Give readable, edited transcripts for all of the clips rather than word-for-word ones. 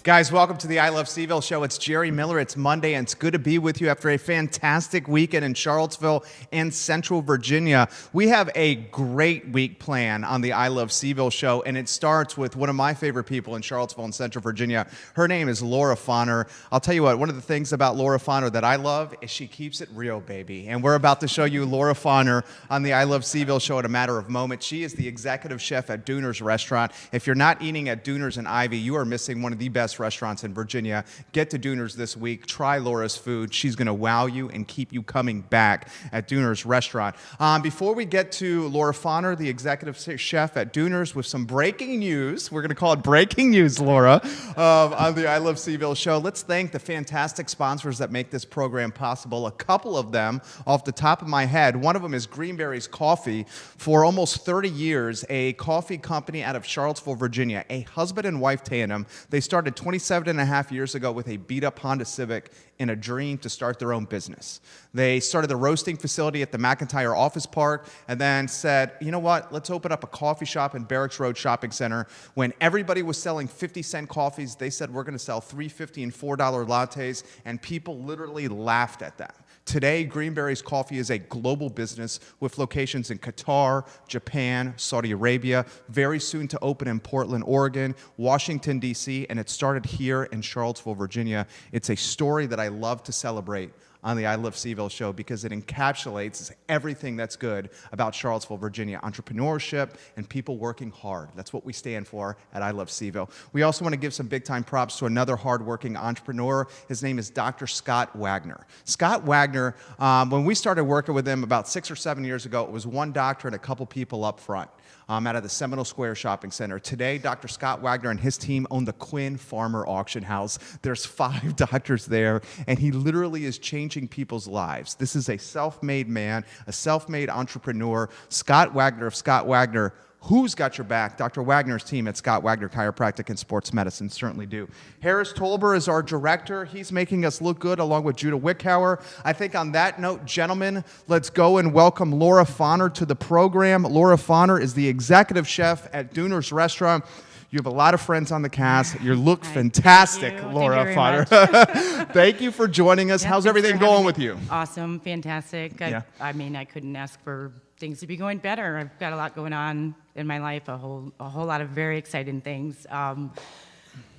Guys, welcome to the I Love CVille Show. It's Jerry Miller. It's Monday, and it's good to be with you after a fantastic weekend in Charlottesville and Central Virginia. We have a great week planned on the I Love CVille Show, and it starts with one of my favorite people in Charlottesville and Central Virginia. Her name is Laura Fonner. I'll tell you what, one of the things about Laura Fonner that I love is she keeps it real, baby. And we're about to show you Laura Fonner on the I Love CVille Show in a matter of moments. She is the executive chef at Dooner's Restaurant. If you're not eating at Dooner's in Ivy, you are missing one of the best restaurants in Virginia. Get to Dooner's this week. Try Laura's food. She's going to wow you and keep you coming back at Dooner's Restaurant. Before we get to Laura Fonner, the executive chef at Dooner's, with some breaking news, we're going to call it breaking news, Laura, on the I Love CVille Show. Let's thank the fantastic sponsors that make this program possible. A couple of them off the top of my head. One of them is Greenberry's Coffee. For almost 30 years, a coffee company out of Charlottesville, Virginia, a husband and wife tandem. They started 27 and a half years ago with a beat-up Honda Civic and a dream to start their own business. They started the roasting facility at the McIntyre Office Park and then said, you know what, let's open up a coffee shop in Barracks Road Shopping Center. When everybody was selling 50-cent coffees, they said, we're going to sell $3.50 and $4 lattes, and people literally laughed at them. Today, Greenberry's Coffee is a global business with locations in Qatar, Japan, Saudi Arabia, very soon to open in Portland, Oregon, Washington, D.C., and it started here in Charlottesville, Virginia. It's a story that I love to celebrate on the I Love CVille Show because it encapsulates everything that's good about Charlottesville, Virginia. Entrepreneurship and people working hard. That's what we stand for at I Love CVille. We also want to give some big-time props to another hardworking entrepreneur. His name is Dr. Scott Wagner. Scott Wagner, when we started working with him about 6 or 7 years ago, it was one doctor and a couple people up front. Out of the Seminole Square Shopping Center. Today, Dr. Scott Wagner and his team own the Quinn Farmer Auction House. There's 5 doctors there, and he literally is changing people's lives. This is a self-made man, a self-made entrepreneur. Scott Wagner of Scott Wagner. Who's got your back? Dr. Wagner's team at Scott Wagner Chiropractic and Sports Medicine certainly do. Harris Tolber is our director. He's making us look good along with Judah Wickhauer. I think on that note, gentlemen, let's go and welcome Laura Fonner to the program. Laura Fonner is the executive chef at Dooner's Restaurant. You have a lot of friends on the cast. You look fantastic, Laura Fonner. Thank you for joining us. How's everything going with you? Awesome, fantastic. I mean, I couldn't ask for things to be going better. I've got a lot going on in my life, a whole lot of very exciting things.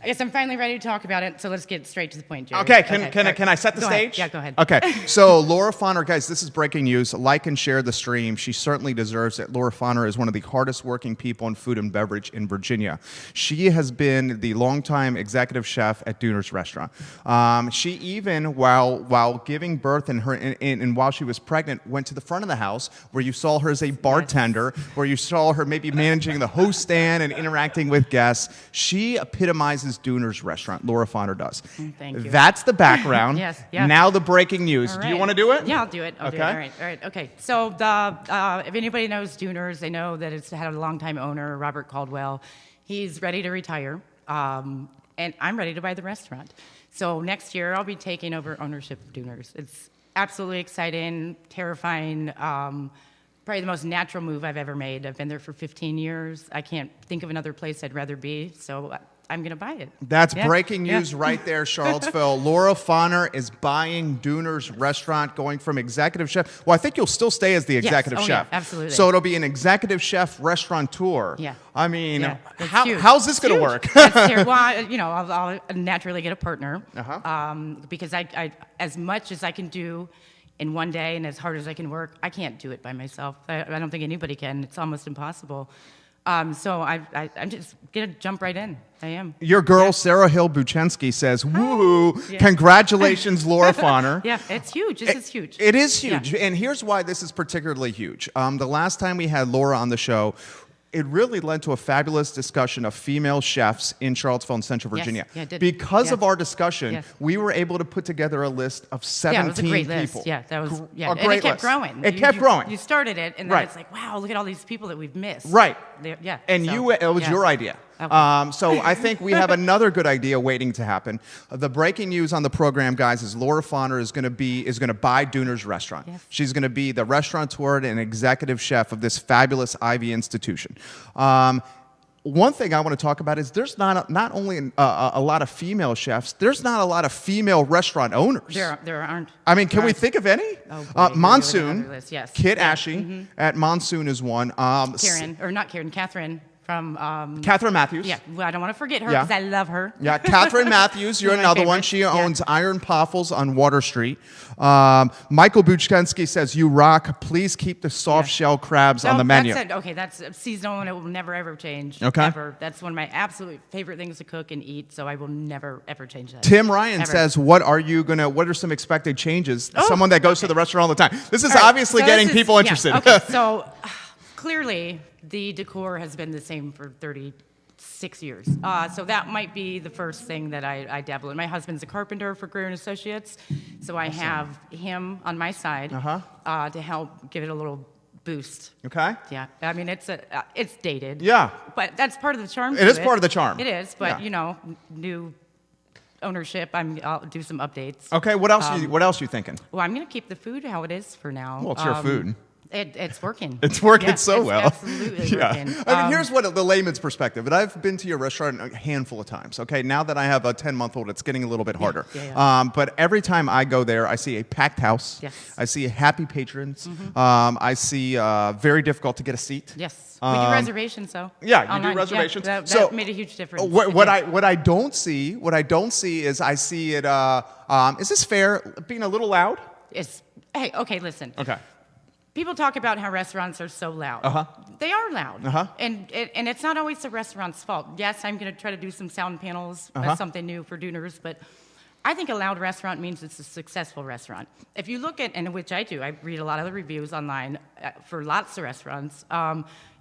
I guess I'm finally ready to talk about it, so let's get straight to the point, Jerry. Okay, can I set the stage? Yeah, go ahead. Okay, so Laura Fonner, guys, this is breaking news. Like and share the stream. She certainly deserves it. Laura Fonner is one of the hardest working people in food and beverage in Virginia. She has been the longtime executive chef at Dooner's Restaurant. She even, while giving birth and while she was pregnant, went to the front of the house where you saw her as a bartender, where you saw her maybe managing the host stand and interacting with guests. She epitomizes Dooner's Restaurant. Laura Fonner does. Thank you. That's the background. Yes. Yeah. Now the breaking news. Right. Do you want to do it? Yeah, I'll do it. I'll do it. All right. Okay. So if anybody knows Dooner's, they know that it's had a longtime owner, Robert Caldwell. He's ready to retire, and I'm ready to buy the restaurant. So next year, I'll be taking over ownership of Dooner's. It's absolutely exciting, terrifying. Probably the most natural move I've ever made. I've been there for 15 years. I can't think of another place I'd rather be, so I'm going to buy it. That's breaking news right there, Charlottesville. Laura Fonner is buying Dooner's Restaurant, going from executive chef. Well, I think you'll still stay as the executive chef. Yeah, absolutely. So it'll be an executive chef restaurateur. Yeah. I mean, huge. How's this going to work? Well, I'll naturally get a partner because I, as much as I can do in one day and as hard as I can work, I can't do it by myself. I don't think anybody can. It's almost impossible. So I'm just going to jump right in. I am. Your girl, Sarah Hill Buchensky, says, woo, congratulations, Laura Fonner. Yeah, it's huge. This is huge. It is huge. Yeah. And here's why this is particularly huge. The last time we had Laura on the show, it really led to a fabulous discussion of female chefs in Charlottesville and Central Virginia. Yes, it did. Because of our discussion, we were able to put together a list of 17 it was a great people. List. Yeah, that was and it kept growing. It kept growing. You started it, and then it's like, wow, look at all these people that we've missed. Right. And it was your idea. Okay. So I think we have another good idea waiting to happen. The breaking news on the program, guys, is Laura Fonner is going to buy Dooner's Restaurant. Yes. She's going to be the restaurateur and executive chef of this fabulous Ivy institution. one thing I want to talk about is there's not only a lot of female chefs, there's not a lot of female restaurant owners. There aren't. I mean, can we think of any? Oh, boy, Monsoon, yes. Kit Ashy at Monsoon is one. Catherine from... Catherine Matthews. Yeah, well, I don't want to forget her because I love her. Yeah, Catherine Matthews, you're another one. She owns Iron Poffles on Water Street. Michael Buchkensky says, you rock. Please keep the soft shell crabs on the menu. That's seasonal and it will never, ever change. Okay. Ever. That's one of my absolute favorite things to cook and eat, so I will never, ever change that. Tim Ryan says, what are some expected changes? Someone that goes to the restaurant all the time. This is obviously getting people interested. Okay, so clearly the decor has been the same for 36 years. So that might be the first thing that I dabble in. My husband's a carpenter for Greer & Associates, so I have him on my side to help give it a little boost. Okay. Yeah. I mean, it's dated. Yeah. But that's part of the charm. It is part of the charm. It is, but new ownership. I'll do some updates. Okay. What else you thinking? Well, I'm going to keep the food how it is for now. Well, it's your food. It's working. It's working so well. Absolutely working. I mean, here's what the layman's perspective. And I've been to your restaurant a handful of times. Okay, now that I have a 10-month-old, it's getting a little bit harder. But every time I go there, I see a packed house. Yes. I see happy patrons. I see very difficult to get a seat. Yes. We do reservations, though. Yeah, you do reservations. Yeah, that made a huge difference. What I don't see is I see it. Is this fair? Being a little loud. Hey, okay, listen. Okay. People talk about how restaurants are so loud. They are loud. And it's not always the restaurant's fault. Yes, I'm going to try to do some sound panels, something new for Dooners, but I think a loud restaurant means it's a successful restaurant. If you look at, and which I do, I read a lot of the reviews online for lots of restaurants,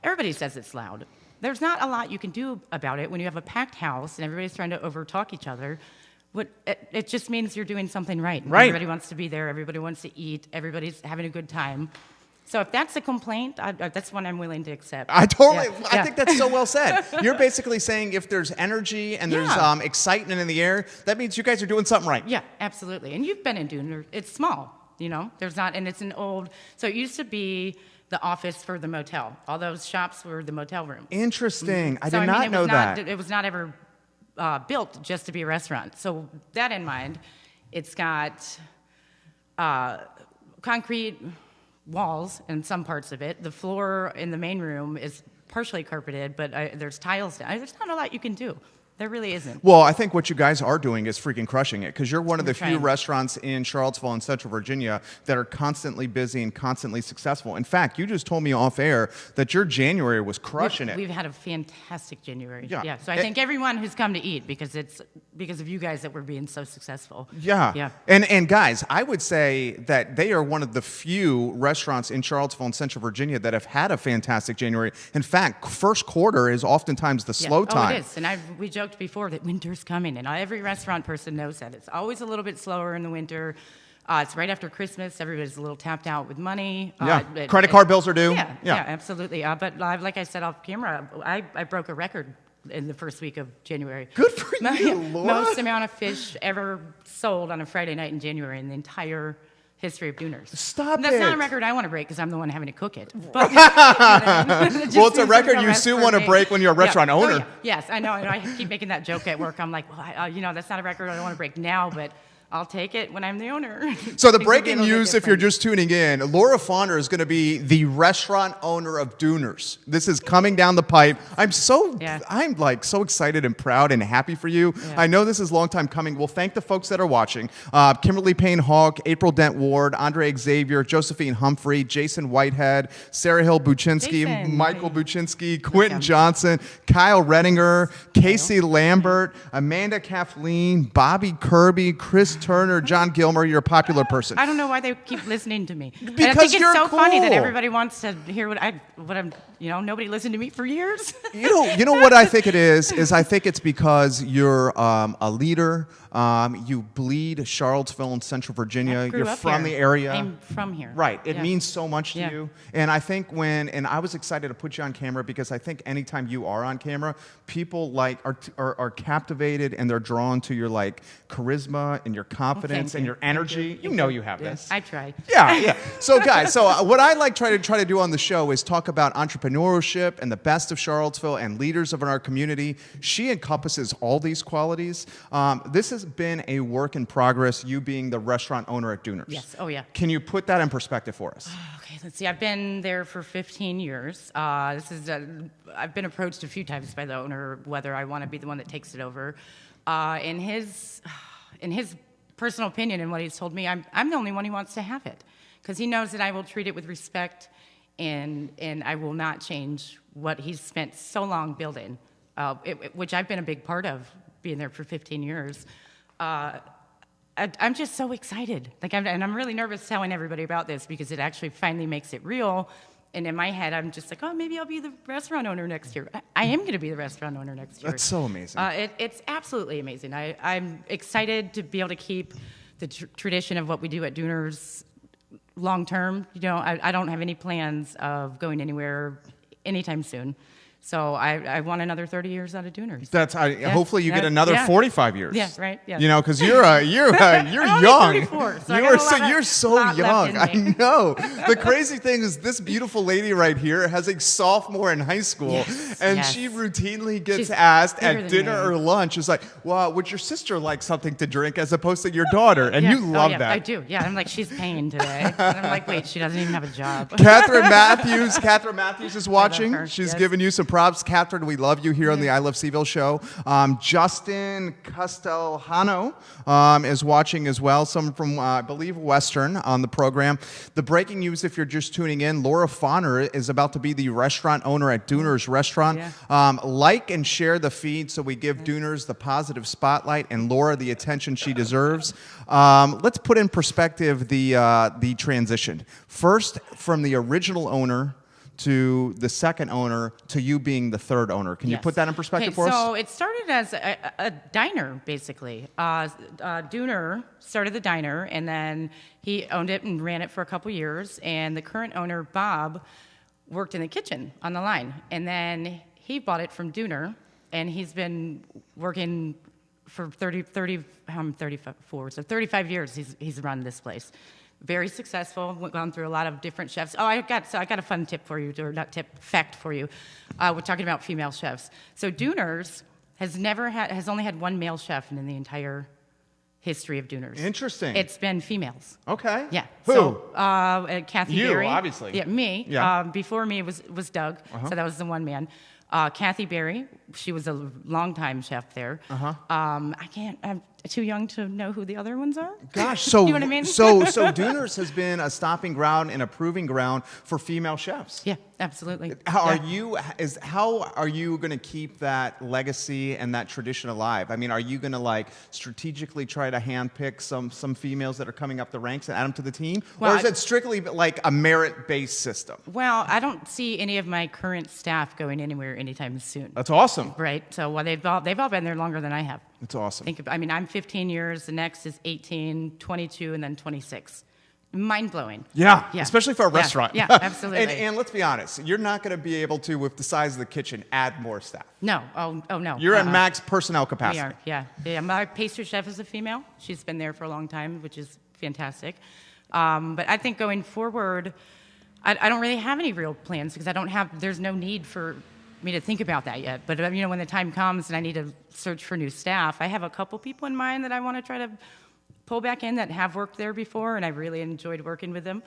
everybody says it's loud. There's not a lot you can do about it when you have a packed house and everybody's trying to overtalk each other. It just means you're doing something right. Everybody wants to be there. Everybody wants to eat. Everybody's having a good time. So if that's a complaint, that's one I'm willing to accept. I think that's so well said. You're basically saying if there's energy and there's excitement in the air, that means you guys are doing something right. Yeah, absolutely. And you've been in Dune. It's small, There's not, and it's an old. So it used to be the office for the motel. All those shops were the motel rooms. Interesting. I did not know that. It was not ever built just to be a restaurant. So that in mind, it's got concrete walls in some parts of it. The floor in the main room is partially carpeted, but there's tiles down. There's not a lot you can do. There really isn't. Well, I think what you guys are doing is freaking crushing it, because you're one of the few restaurants in Charlottesville and Central Virginia that are constantly busy and constantly successful. In fact, you just told me off air that your January was crushing it. We've had a fantastic January. Yeah. So I thank everyone who's come to eat, because it's because of you guys that we're being so successful. Yeah. And guys, I would say that they are one of the few restaurants in Charlottesville and Central Virginia that have had a fantastic January. In fact, first quarter is oftentimes the slow time. Oh, it is. And we joked before that winter's coming, and every restaurant person knows that. It's always a little bit slower in the winter. It's right after Christmas. Everybody's a little tapped out with money. Credit card bills are due. Yeah, absolutely. But like I said off camera, I broke a record in the first week of January. Good for you, Laura. Most amount of fish ever sold on a Friday night in January in the entire history of Dooners. Stop That's it. not a record I want to break because I'm the one having to cook it. But, well, it's a record you soon want to break when you're a restaurant owner. Oh, yeah. Yes, I know. I keep making that joke at work. I'm like, well, that's not a record I don't want to break now, but I'll take it when I'm the owner. So the breaking news, if you're just tuning in, Laura Fonner is going to be the restaurant owner of Dooners. This is coming down the pipe. I'm so excited and proud and happy for you. Yeah. I know this is a long time coming. We'll thank the folks that are watching. Kimberly Payne Hawk, April Dent Ward, Andre Xavier, Josephine Humphrey, Jason Whitehead, Sarah Hill Buczynski, Michael Buczynski, Quentin Johnson, Kyle Redinger, Casey Lambert, Amanda Kathleen, Bobby Kirby, Chris Turner, John Gilmer. You're a popular person. I don't know why they keep listening to me. Because and I think you're it's so cool. funny that everybody wants to hear what I'm. Nobody listened to me for years. You know what I think it is I think it's because you're a leader. You bleed Charlottesville and Central Virginia. You're from the area. I'm from here. Right. It means so much to you. And I think and I was excited to put you on camera because I think anytime you are on camera, people are captivated and they're drawn to your charisma and your confidence and your energy. You know you have this. I try. Yeah. So, guys, what I like try to do on the show is talk about entrepreneurship and the best of Charlottesville and leaders of our community. She encompasses all these qualities. This has been a work in progress, you being the restaurant owner at Dooners. Yes. Oh, yeah. Can you put that in perspective for us? Okay, let's see. I've been there for 15 years. I've been approached a few times by the owner whether I want to be the one that takes it over. In his personal opinion and what he's told me, I'm the only one who wants to have it because he knows that I will treat it with respect and I will not change what he's spent so long building, which I've been a big part of, being there for 15 years. I'm just so excited. And I'm really nervous telling everybody about this because it actually finally makes it real. And in my head, I'm just like, oh, maybe I'll be the restaurant owner next year. I am going to be the restaurant owner next year. That's so amazing. It's absolutely amazing. I'm excited to be able to keep the tradition of what we do at Dooners long term. I don't have any plans of going anywhere anytime soon. So I want another 30 years out of Dooners. Hopefully you get another 45 years. Yeah, right. Yeah. Because you're you're I'm young. only 34, so You're so young. I know. The crazy thing is this beautiful lady right here has a sophomore in high school, and she routinely gets asked at dinner or lunch, is like, "Well, would your sister like something to drink as opposed to your daughter?" And you love that. I do. Yeah, I'm like, she's paying today, and I'm like, wait, she doesn't even have a job. Catherine Matthews is watching. She's giving you some props. Catherine, we love you here on the I Love CVille show. Justin Castellano is watching as well. Someone from, I believe, Western on the program. The breaking news, if you're just tuning in, Laura Fonner is about to be the restaurant owner at Dooners Restaurant. Like and share the feed so we give Dooners the positive spotlight and Laura the attention she deserves. Let's put in perspective the transition. First, from the original owner to the second owner to you being the third owner. Can you put that in perspective for us? So it started as a diner, basically. Dooner started the diner, and then he owned it and ran it for a couple years. And the current owner, Bob, worked in the kitchen on the line. And then he bought it from Dooner, and he's been working for 35 years he's run this place. Very successful. Gone through a lot of different chefs. Oh, I got a fun tip for you, or not tip, fact for you. We're talking about female chefs. So Dooners has only had one male chef in the entire history of Dooners. Interesting. It's been females. Okay. Yeah. Who? So Kathy Berry. You, obviously. Yeah, me. Yeah. Before me was Doug. So that was the one man. Kathy Berry, she was a longtime chef there. I'm too young to know who the other ones are. Gosh, so you know what I mean? so Dooners has been a stopping ground and a proving ground for female chefs. Yeah, absolutely. How are you going to keep that legacy and that tradition alive? I mean, are you going to strategically try to handpick some females that are coming up the ranks and add them to the team, or is it strictly like a merit-based system? Well, I don't see any of my current staff going anywhere anytime soon. That's awesome. Right. So they've all been there longer than I have. That's awesome. I'm 15 years. The next is 18, 22, and then 26. Mind-blowing. Yeah, especially for a restaurant. Yeah, absolutely. and let's be honest, you're not going to be able to, with the size of the kitchen, add more staff. No. Oh no. You're at max personnel capacity. We are, yeah. My pastry chef is a female. She's been there for a long time, which is fantastic. But I think going forward, I don't really have any real plans because there's no need for me to think about that yet. But when the time comes and I need to search for new staff, I have a couple people in mind that I want to try to pull back in that have worked there before, and I've really enjoyed working with them.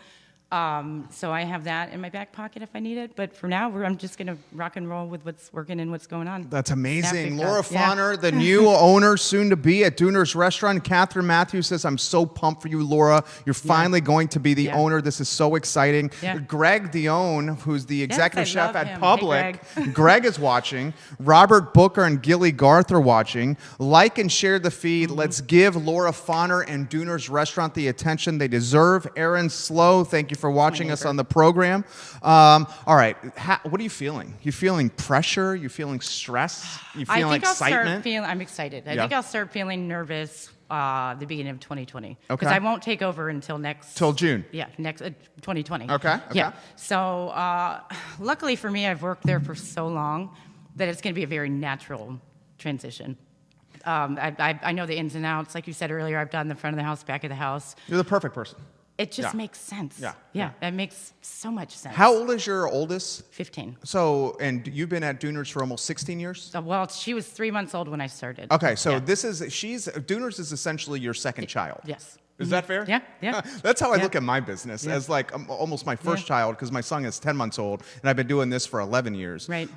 So I have that in my back pocket if I need it. But for now, I'm just going to rock and roll with what's working and what's going on. That's amazing. Laura Fonner, the new owner, soon to be at Dooners Restaurant. Catherine Matthews says, I'm so pumped for you, Laura. You're finally going to be the owner. This is so exciting. Greg Dione, who's the executive chef at Public. Hey, Greg is watching. Robert Booker and Gilly Garth are watching. Like and share the feed. Let's give Laura Fonner and Dooners Restaurant the attention they deserve. Aaron Slow, thank you for watching us on the program. All right, what are you feeling? You feeling pressure? You feeling stress? You feeling excitement? I'm excited. I think I'll start feeling nervous the beginning of 2020 because I won't take over until till June. Yeah, next 2020. Okay. Yeah. So luckily for me, I've worked there for so long that it's going to be a very natural transition. I know the ins and outs. Like you said earlier, I've done the front of the house, back of the house. You're the perfect person. It just makes sense. Yeah, it makes so much sense. How old is your oldest? 15. So, and you've been at Dooners for almost 16 years? Well, she was 3 months old when I started. Okay, so Dooners is essentially your second child. Yes. Is that fair? Yeah. That's how I look at my business, as like almost my first child, because my son is 10 months old, and I've been doing this for 11 years. Right.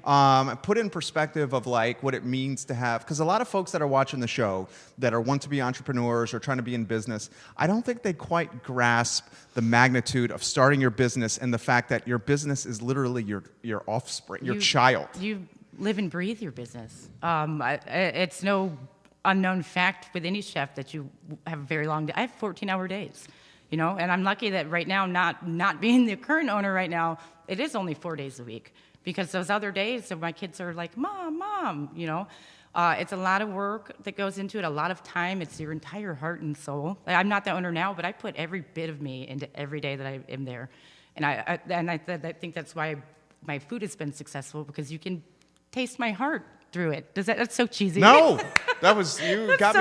Put in perspective of like what it means to have, because a lot of folks that are watching the show that are want to be entrepreneurs or trying to be in business, I don't think they quite grasp the magnitude of starting your business and the fact that your business is literally your offspring, your child. You live and breathe your business. It's no unknown fact with any chef that you have a very long day. I have 14-hour days, and I'm lucky that right now, not being the current owner right now, it is only 4 days a week, because those other days, so my kids are like, Mom, it's a lot of work that goes into it, a lot of time. It's your entire heart and soul. I'm not the owner now, but I put every bit of me into every day that I am there, and I think that's why my food has been successful, because you can taste my heart through it. That's so cheesy. No, that was you got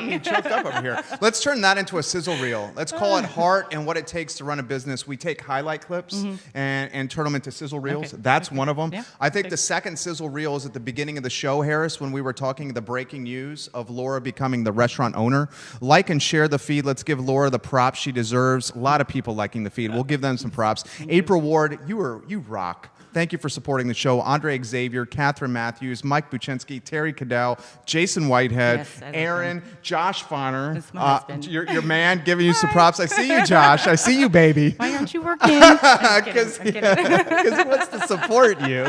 me choked up over here. Let's turn that into a sizzle reel. Let's call it heart and what it takes to run a business. We take highlight clips and turn them into sizzle reels. Okay. That's one of them. Yeah. I think the second sizzle reel is at the beginning of the show, Harris, when we were talking the breaking news of Laura becoming the restaurant owner. Like and share the feed. Let's give Laura the props she deserves. A lot of people liking the feed. We'll give them some props. April Ward, you rock. Thank you for supporting the show. Andre Xavier, Catherine Matthews, Mike Buczynski, Terry Cadell, Jason Whitehead, Aaron, Josh Fonner. That's my husband. Your man giving you some props. I see you, Josh. I see you, baby. Why aren't you working? Because he wants to support you.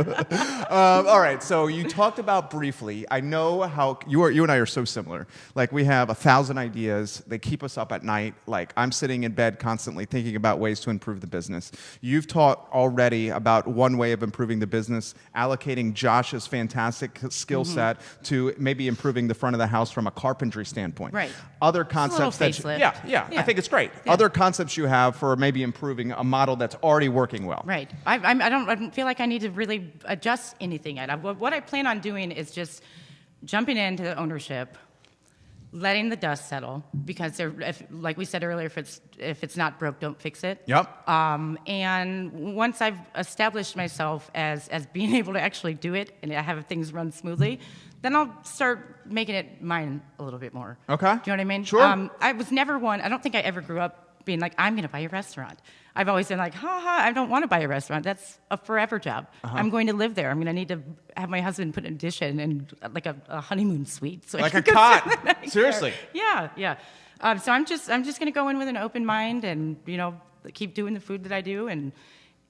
All right, so you talked about briefly. I know how you and I are so similar. Like, we have 1,000 ideas. They keep us up at night. Like, I'm sitting in bed constantly thinking about ways to improve the business. You've taught already about one way of improving the business, allocating Josh's fantastic skill set to maybe improving the front of the house from a carpentry standpoint. Right. Other concepts It's a little facelift. I think it's great. Yeah. Other concepts you have for maybe improving a model that's already working well. Right. I don't feel like I need to really adjust anything. What I plan on doing is just jumping into the ownership, letting the dust settle, because like we said earlier, if it's not broke, don't fix it. Yep. And once I've established myself as being able to actually do it and I have things run smoothly, then I'll start making it mine a little bit more. Okay. Do you know what I mean? Sure. I was never one. I don't think I ever grew up being like, I'm going to buy a restaurant. I've always been like, I don't want to buy a restaurant. That's a forever job. I'm going to live there. I'm going to need to have my husband put an addition and like a honeymoon suite. So like a cot. Seriously. Yeah. So I'm just going to go in with an open mind and, keep doing the food that I do and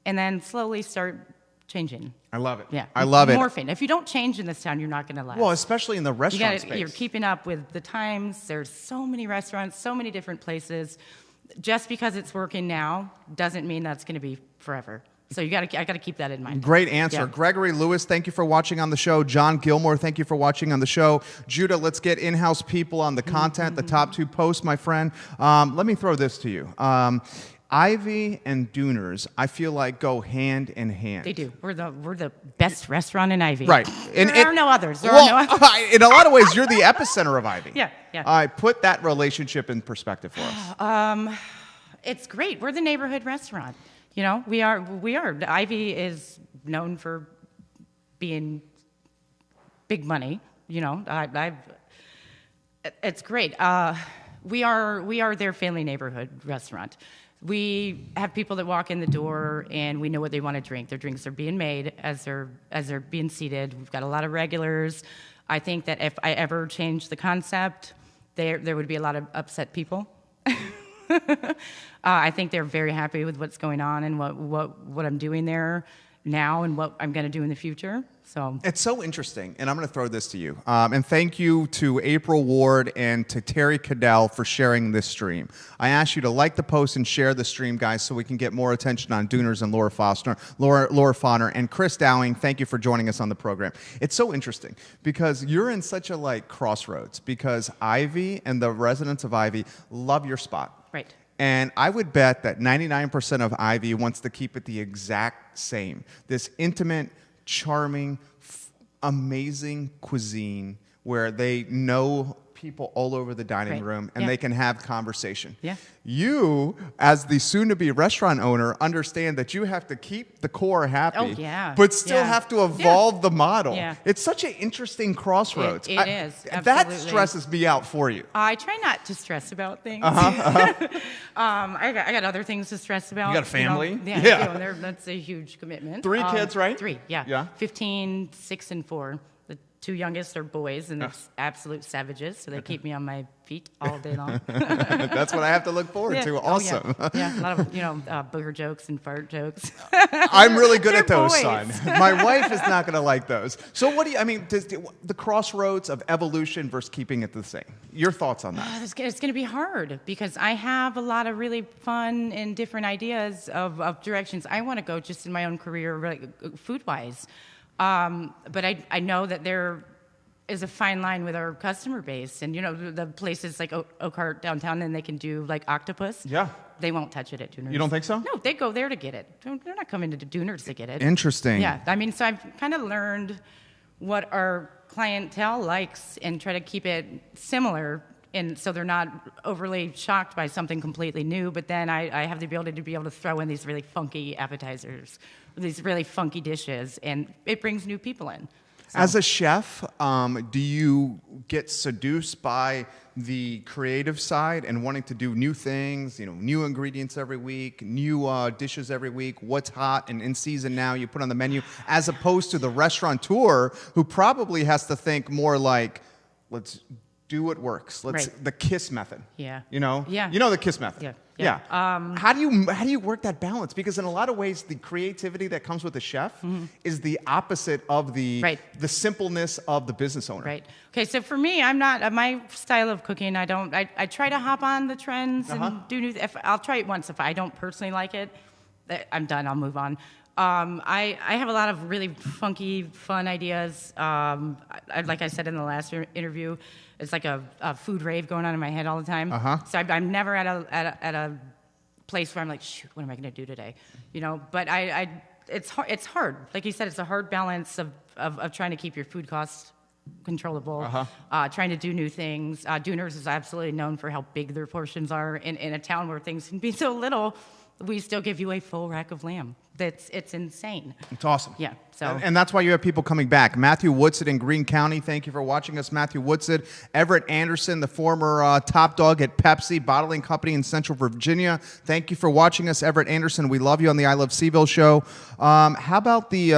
then slowly start changing. I love it. Yeah. I love it. Morphing. If you don't change in this town, you're not going to last. Well, especially in the restaurant space. You're keeping up with the times. There's so many restaurants, so many different places. Just because it's working now doesn't mean that's going to be forever. So I got to keep that in mind. Great answer. Yeah. Gregory Lewis, thank you for watching on the show. John Gilmore, thank you for watching on the show. Judah, let's get in-house people on the content, the top 2 posts, my friend. Let me throw this to you. Ivy and Dooners, I feel like go hand in hand. They do. We're the best restaurant in Ivy. Right. There are no others. In a lot of ways, you're the epicenter of Ivy. Yeah. I put that relationship in perspective for us. It's great. We're the neighborhood restaurant. We are. Ivy is known for being big money. It's great. We are their family neighborhood restaurant. We have people that walk in the door and we know what they want to drink. Their drinks are being made as they're being seated. We've got a lot of regulars. I think that if I ever changed the concept, there would be a lot of upset people. I think they're very happy with what's going on and what I'm doing there now and what I'm going to do in the future. So it's so interesting, and I'm going to throw this to you. And thank you to April Ward and to Terry Cadell for sharing this stream. I ask you to like the post and share the stream, guys, so we can get more attention on Dooners and Laura Fonner, and Chris Dowling. Thank you for joining us on the program. It's so interesting because you're in such a crossroads because Ivy and the residents of Ivy love your spot. Right. And I would bet that 99% of Ivy wants to keep it the exact same. This intimate, charming, amazing cuisine where they know people all over the dining room and they can have conversation. Yeah. You, as the soon-to-be restaurant owner, understand that you have to keep the core happy, but still have to evolve the model. Yeah. It's such an interesting crossroads. It is. Absolutely. That stresses me out for you. I try not to stress about things. I got other things to stress about. You got a family? You know, and that's a huge commitment. 3 kids, right? 3, yeah. 15, 6, and 4. The 2 youngest are boys, and they're absolute savages, so they keep me on my feet all day long. That's what I have to look forward to. Awesome. Yeah, a lot of booger jokes and fart jokes. I'm really good at those, boys. son. My wife is not going to like those. So what do you? I mean, the crossroads of evolution versus keeping it the same. Your thoughts on that? It's going to be hard because I have a lot of really fun and different ideas of directions I want to go just in my own career, like, food-wise. But I know that there is a fine line with our customer base, and the places like Oak downtown, and they can do like octopus. Yeah. They won't touch it at Dooners. You don't think so? No, they go there to get it. They're not coming to Dooners to get it. Interesting. Yeah, I mean, so I've kind of learned what our clientele likes and try to keep it similar, and so they're not overly shocked by something completely new. But then I have the ability to be able to throw in these really funky appetizers, these really funky dishes, and it brings new people in. So. As a chef, do you get seduced by the creative side and wanting to do new things, new ingredients every week, new dishes every week, what's hot and in season now you put on the menu, as opposed to the restaurateur who probably has to think more like, let's do what works. The KISS method. Yeah. Yeah. You know the KISS method. Yeah. Yeah. How do you work that balance? Because in a lot of ways, the creativity that comes with the chef is the opposite of the simpleness of the business owner. Right. Okay. So for me, I'm not my style of cooking. I try to hop on the trends and do new. I'll try it once. If I don't personally like it, I'm done. I'll move on. I have a lot of really funky, fun ideas. Like I said in the last interview, it's like a food rave going on in my head all the time. So I'm never at a place where I'm like, shoot, what am I going to do today? But it's hard. Like you said, it's a hard balance of trying to keep your food costs controllable, trying to do new things. Dooners is absolutely known for how big their portions are. In a town where things can be so little, we still give you a full rack of lamb. It's insane. It's awesome. Yeah. So and that's why you have people coming back. Matthew Woodson in Greene County, thank you for watching us. Matthew Woodson, Everett Anderson, the former top dog at Pepsi Bottling Company in Central Virginia. Thank you for watching us, Everett Anderson. We love you on the I Love CVille Show. How about the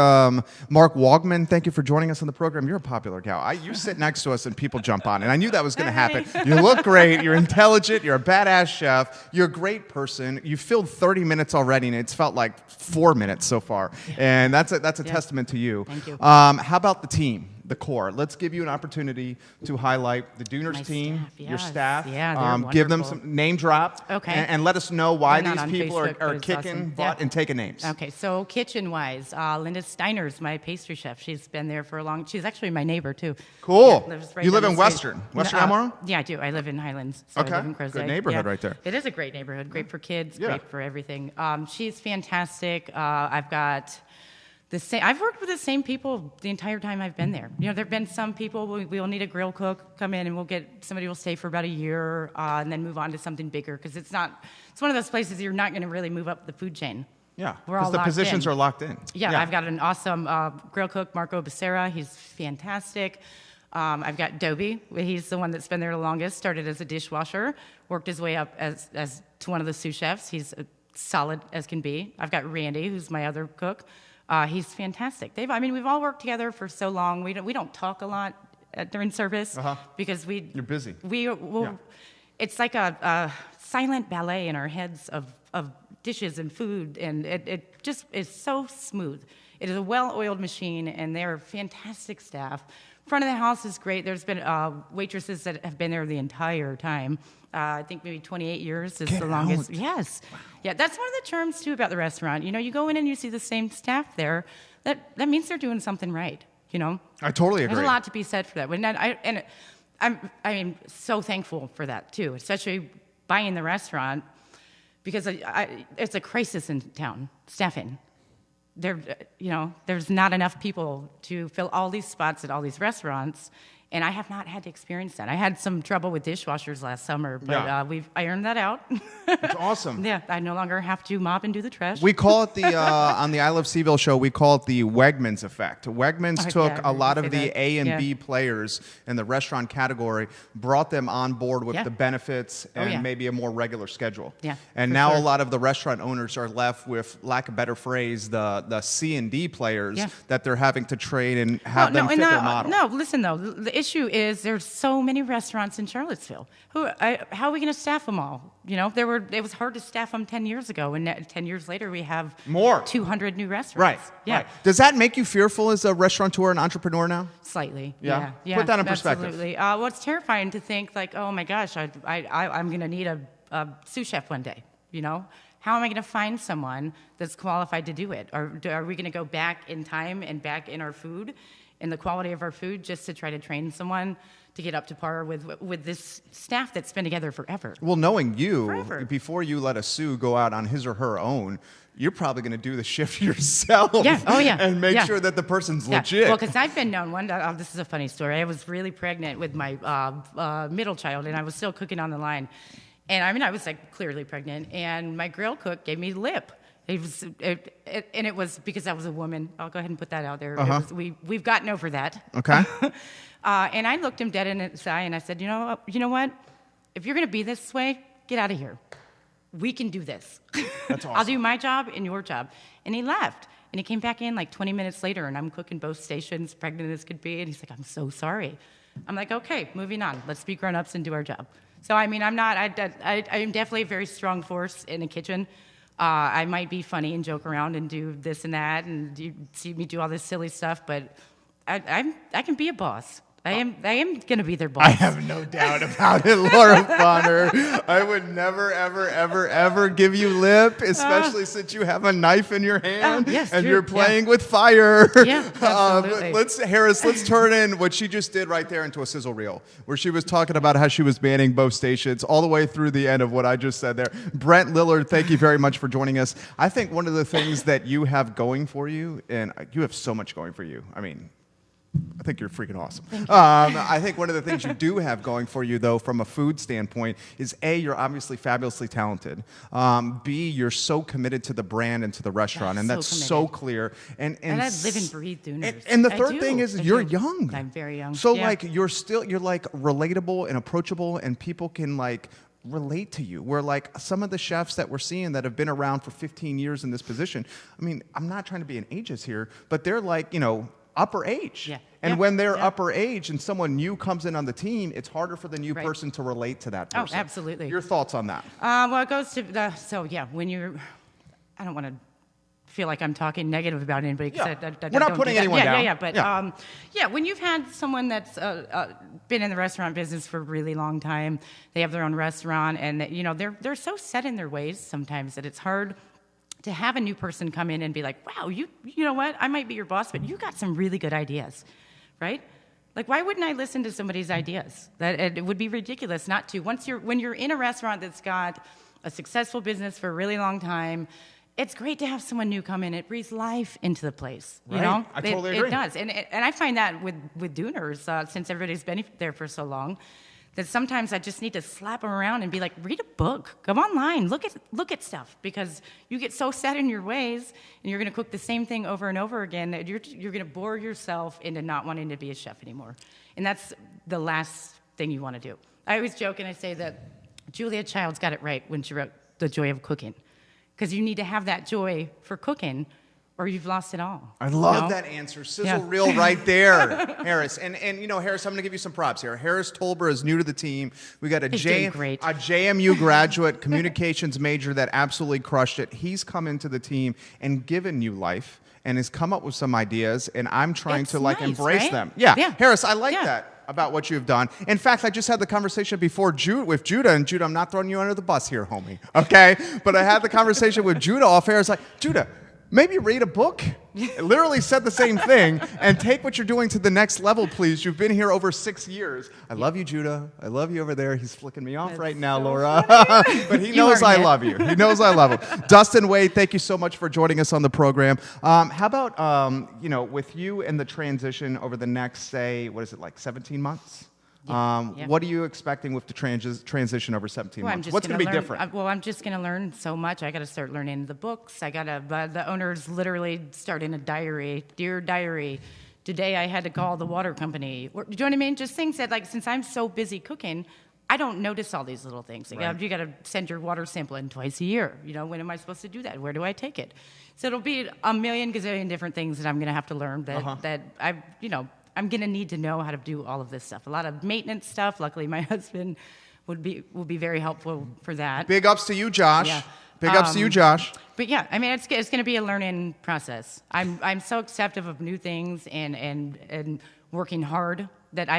Mark Wogman? Thank you for joining us on the program. You're a popular gal. You sit next to us and people jump on, and I knew that was going to happen. You look great. You're intelligent. You're a badass chef. You're a great person. You filled 30 minutes already, and it's felt like 4 minutes so far, and that's a testament to you. Thank you. How about the team, the core? Let's give you an opportunity to highlight the Dooners team, your staff. Yeah, give them some name drop, and let us know why these people are kicking butt and taking names. Okay, so kitchen-wise, Linda Steiner's my pastry chef. She's been there for a long. She's actually my neighbor too. Cool. Yeah, right you live in Western Amaro? Yeah, I do. I live in Highlands. So I live in Crozet. Good neighborhood right there. It is a great neighborhood. Great for kids. Great for everything. She's fantastic. I've got I've worked with the same people the entire time I've been there. There've been some people we'll need a grill cook come in, and somebody will stay for about a year, and then move on to something bigger because it's one of those places you're not going to really move up the food chain. Yeah, because the positions are locked in. Yeah, I've got an awesome grill cook, Marco Becerra. He's fantastic. I've got Dobie. He's the one that's been there the longest. Started as a dishwasher, worked his way up as to one of the sous chefs. He's solid as can be. I've got Randy, who's my other cook. He's fantastic. We've all worked together for so long. We don't talk a lot during service because you're busy. It's like a silent ballet in our heads of dishes and food, and it just is so smooth. It is a well-oiled machine, and they're fantastic staff. Front of the house is great. There's been waitresses that have been there the entire time. I think maybe 28 years is the longest. Yes. Wow. Yeah, that's one of the charms, too, about the restaurant. You go in and you see the same staff there. That means they're doing something right, I totally agree. There's a lot to be said for that. I'm so thankful for that, too, especially buying the restaurant, because it's a crisis in town, staffing. There's not enough people to fill all these spots at all these restaurants, And I have not had to experience that. I had some trouble with dishwashers last summer, but I ironed that out. That's awesome. Yeah, I no longer have to mop and do the trash. We call it the, on the I Love CVille show, we call it the Wegmans effect. Wegmans took a lot of the A and B players in the restaurant category, brought them on board with the benefits and maybe a more regular schedule. Yeah, and now a lot of the restaurant owners are left with, lack of a better phrase, the C and D players that they're having to train and have them fit their model. No, listen though, the issue is there's so many restaurants in Charlottesville. How are we going to staff them all? You know, it was hard to staff them 10 years ago, and 10 years later we have more 200 new restaurants. Right. Yeah. Right. Does that make you fearful as a restaurateur and entrepreneur now? Slightly. Yeah. Yeah. Put that in perspective. Absolutely. Well, it's terrifying to think like, oh my gosh, I'm going to need a sous chef one day. You know, how am I going to find someone that's qualified to do it? Are we going to go back in time and back in our food, in the quality of our food, just to try to train someone to get up to par with this staff that's been together forever? Well, knowing you, before you let a Sue go out on his or her own, you're probably going to do the shift yourself. Yeah. Oh, yeah. And make sure that the person's legit. Well, because I've been known this is a funny story. I was really pregnant with my middle child, and I was still cooking on the line. And I mean, I was like clearly pregnant, and my grill cook gave me lip. It was because I was a woman. I'll go ahead and put that out there. We've gotten over that. Okay. And I looked him dead in his eye, and I said, you know what? If you're going to be this way, get out of here. We can do this. That's awesome. I'll do my job and your job. And he left. And he came back in like 20 minutes later, and I'm cooking both stations, pregnant as could be. And he's like, I'm so sorry. I'm like, okay, moving on. Let's be grown-ups and do our job. So, I mean, I'm definitely a very strong force in the kitchen. I might be funny and joke around and do this and that, and you see me do all this silly stuff, but I can be a boss. I am going to be their boss. I have no doubt about it, Laura Fonner. I would never, ever, ever, ever give you lip, especially since you have a knife in your hand and you're playing with fire. Yeah, absolutely. Harris, let's turn in what she just did right there into a sizzle reel, where she was talking about how she was manning both stations all the way through the end of what I just said there. Brent Lillard, thank you very much for joining us. I think one of the things that you have going for you, and you have so much going for you, I mean, I think you're freaking awesome. I think one of the things you do have going for you, though, from a food standpoint, is A, you're obviously fabulously talented. B, you're so committed to the brand and to the restaurant, and that's so clear. And I live and breathe Dooners. And the third thing is you're young. I'm very young. So like you're like relatable and approachable, and people can like relate to you. Where like some of the chefs that we're seeing that have been around for 15 years in this position, I mean, I'm not trying to be an ageist here, but they're like, you know, upper age. Yeah. And when they're upper age and someone new comes in on the team, it's harder for the new person to relate to that person. Oh, absolutely. Your thoughts on that? Well, it goes to when you're, I don't want to feel like I'm talking negative about anybody. We're not putting anyone down. But when you've had someone that's been in the restaurant business for a really long time, they have their own restaurant, and you know they're so set in their ways sometimes that it's hard to have a new person come in and be like, wow, you know what? I might be your boss, but you got some really good ideas, right? Like, why wouldn't I listen to somebody's ideas? It would be ridiculous not to. When you're in a restaurant that's got a successful business for a really long time, it's great to have someone new come in. It breathes life into the place, you know? I totally agree. It does. And I find that with Dooners, since everybody's been there for so long, that sometimes I just need to slap them around and be like, read a book, go online, look at stuff, because you get so set in your ways, and you're going to cook the same thing over and over again that you're going to bore yourself into not wanting to be a chef anymore, and that's the last thing you want to do. I always joke and I say that Julia Childs got it right when she wrote The Joy of Cooking, because you need to have that joy for cooking, or you've lost it all. I love that answer. Sizzle reel right there, Harris. And you know, Harris, I'm going to give you some props here. Harris Tolber is new to the team. We got a JMU graduate, communications major that absolutely crushed it. He's come into the team and given new life and has come up with some ideas, and I'm trying to like embrace them. Yeah. Harris, I like that about what you've done. In fact, I just had the conversation before with Judah, and Judah, I'm not throwing you under the bus here, homie, okay? But I had the conversation with Judah off air. It's like, Judah, maybe read a book. Literally said the same thing. And take what you're doing to the next level, please. You've been here over 6 years. I love you, Judah. I love you over there. He's flicking me off right now, so Laura. But he knows I love you. He knows I love him. Dustin Wade, thank you so much for joining us on the program. How about, with you and the transition over the next, say, 17 months? What are you expecting with the transition over 17 months? What's going to be different? I'm just going to learn so much. I got to start learning the books. The owners literally start in a diary. Dear diary, today I had to call the water company. Do you know what I mean? Just things that, since I'm so busy cooking, I don't notice all these little things. Right. You got to send your water sample in twice a year. When am I supposed to do that? Where do I take it? So it'll be a million gazillion different things that I'm going to have to learn that I'm going to need to know how to do all of this stuff. A lot of maintenance stuff. Luckily, my husband will be very helpful for that. Big ups to you, Josh. Yeah. Big ups to you, Josh. But yeah, I mean, it's going to be a learning process. I'm so accepting of new things and working hard that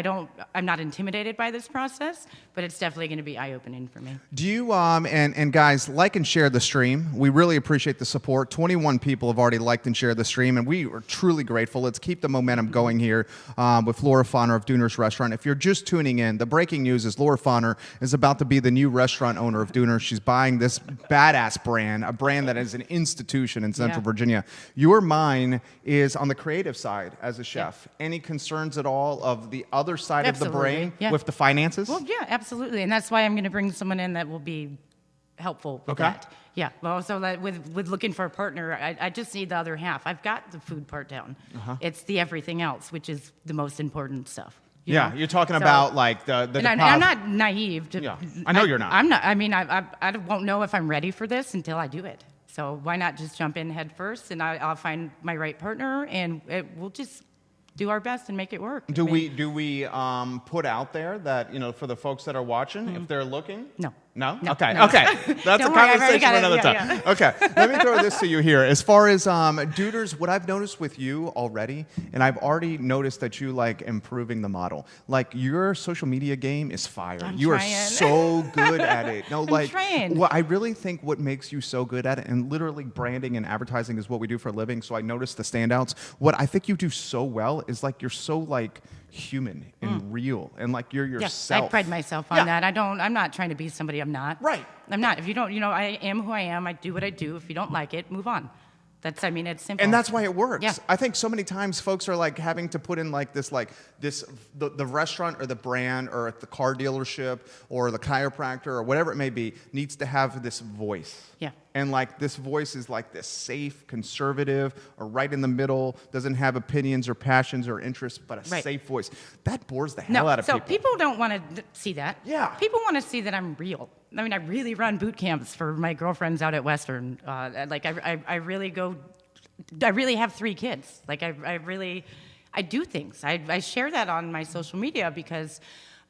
I'm not intimidated by this process, but it's definitely going to be eye-opening for me. Do you, and guys, like and share the stream. We really appreciate the support. 21 people have already liked and shared the stream, and we are truly grateful. Let's keep the momentum going here with Laura Fonner of Dooner's Restaurant. If you're just tuning in, the breaking news is Laura Fonner is about to be the new restaurant owner of Dooner's. She's buying this badass brand, a brand that is an institution in Central Virginia. Your mind is on the creative side as a chef. Any concerns at all of the other side of the brain with the finances? Well, yeah, absolutely. And that's why I'm going to bring someone in that will be helpful with that. Yeah. Well, so with looking for a partner, I just need the other half. I've got the food part down. It's the everything else, which is the most important stuff. You know? You're talking about the and I'm not naive. I know you're not. I'm not. I mean, I won't know if I'm ready for this until I do it. So why not just jump in head first, and I'll find my right partner, and we'll just do our best and make it work. Do we put out there that, for the folks that are watching, if they're looking? No. No? No, Okay. no. Okay. That's a conversation for another time. Yeah. Okay. Let me throw this to you here. As far as Duders, what I've noticed with you already, and I've already noticed that you like improving the model. Like your social media game is fire. You are so good at it. No, I'm trying. Well, I really think what makes you so good at it, and literally branding and advertising is what we do for a living. So I noticed the standouts. What I think you do so well is you're so human and real, and you're yourself. I pride myself on that. I'm not trying to be somebody I'm not. Right. I'm not. If you don't, I am who I am. I do what I do. If you don't like it, move on. It's simple. And that's why it works. Yeah. I think so many times folks are having to put in the restaurant or the brand or the car dealership or the chiropractor or whatever it may be needs to have this voice. Yeah. And this voice is this safe, conservative, or right in the middle, doesn't have opinions or passions or interests, but a safe voice. That bores the hell out of people. So people don't want to see that. Yeah. People want to see that I'm real. I mean, I really run boot camps for my girlfriends out at Western. I really go. I really have 3 kids. I do things. I share that on my social media because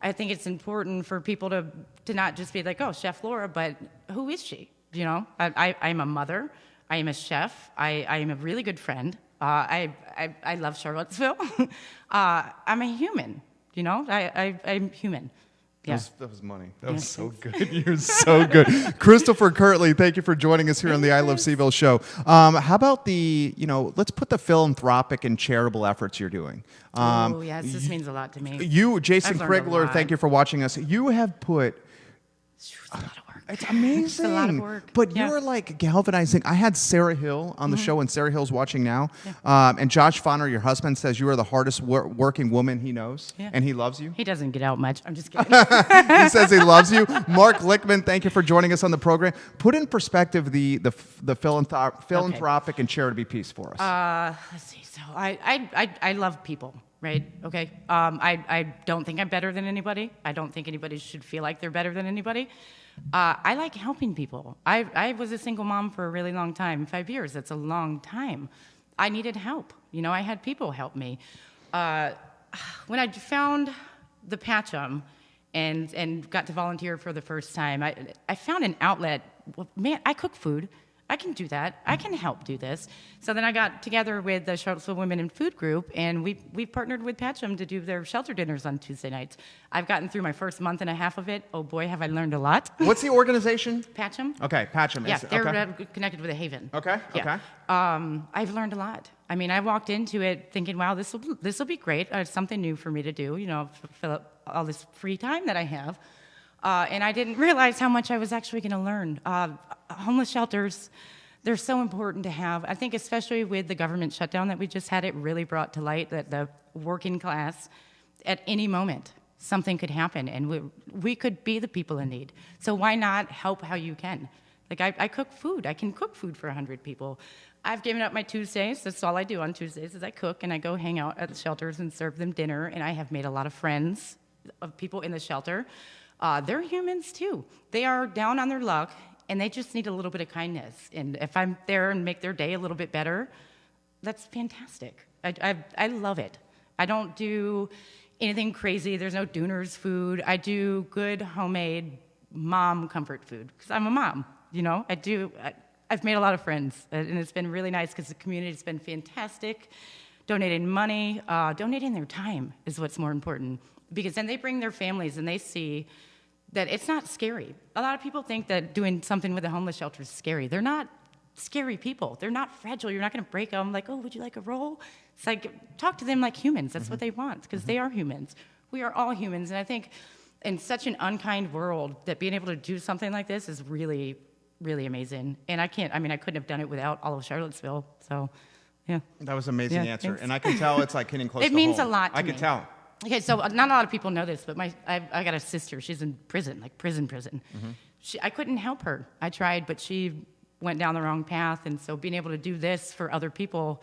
I think it's important for people to not just be oh, Chef Laura, but who is she? I'm a mother. I am a chef. I am a really good friend. I love Charlottesville. I'm a human. I'm human. Yeah. That was money. That was so good. You're so good. Christopher Kirtley, thank you for joining us here on the I Love CVille Show. How about let's put the philanthropic and charitable efforts you're doing. Oh, yes, this means a lot to me. You, Jason Krigler, thank you for watching us. You have put... It's a lot of work. It's amazing. It's a lot of work. But you're galvanizing. I had Sarah Hill on the show, and Sarah Hill's watching now. Yeah. And Josh Fonner, your husband, says you are the hardest working woman he knows, and he loves you. He doesn't get out much. I'm just kidding. He says he loves you. Mark Lickman, thank you for joining us on the program. Put in perspective the philanthropic and charity piece for us. Let's see. So I love people. Right. Okay. I don't think I'm better than anybody. I don't think anybody should feel like they're better than anybody. I like helping people. I was a single mom for a really long time, 5 years. That's a long time. I needed help. I had people help me. When I found the PACEM and got to volunteer for the first time, I found an outlet. Well, man, I cook food. I can do that. I can help do this. So then I got together with the Charlottesville Women in Food Group, and we partnered with PACEM to do their shelter dinners on Tuesday nights. I've gotten through my first month and a half of it. Oh boy, have I learned a lot. What's the organization? PACEM. Okay, PACEM. Yeah, they're connected with a Haven. Okay. Yeah. Okay. I've learned a lot. I mean, I walked into it thinking, wow, this will be great. It's something new for me to do, fill up all this free time that I have. And I didn't realize how much I was actually going to learn. Homeless shelters, they're so important to have. I think especially with the government shutdown that we just had, it really brought to light that the working class, at any moment, something could happen, and we could be the people in need. So why not help how you can? Like, I cook food. I can cook food for 100 people. I've given up my Tuesdays. That's all I do on Tuesdays is I cook, and I go hang out at the shelters and serve them dinner, and I have made a lot of friends of people in the shelter. They're humans, too. They are down on their luck, and they just need a little bit of kindness. And if I'm there and make their day a little bit better, that's fantastic. I love it. I don't do anything crazy. There's no Dooners food. I do good homemade mom comfort food because I'm a mom. I've made a lot of friends, and it's been really nice because the community's been fantastic. Donating money, donating their time is what's more important, because then they bring their families and they see that it's not scary. A lot of people think that doing something with a homeless shelter is scary. They're not scary people. They're not fragile. You're not going to break them like, oh, would you like a roll? It's like, talk to them like humans. That's what they want, because they are humans. We are all humans, and I think in such an unkind world that being able to do something like this is really, really amazing. And I couldn't have done it without all of Charlottesville. So, yeah. That was an amazing answer. Thanks. And I can tell it's like hitting close to home. It means a lot to me. I can tell. Okay, so not a lot of people know this, but I got a sister. She's in prison, like prison. I couldn't help her. I tried, but she went down the wrong path. And so being able to do this for other people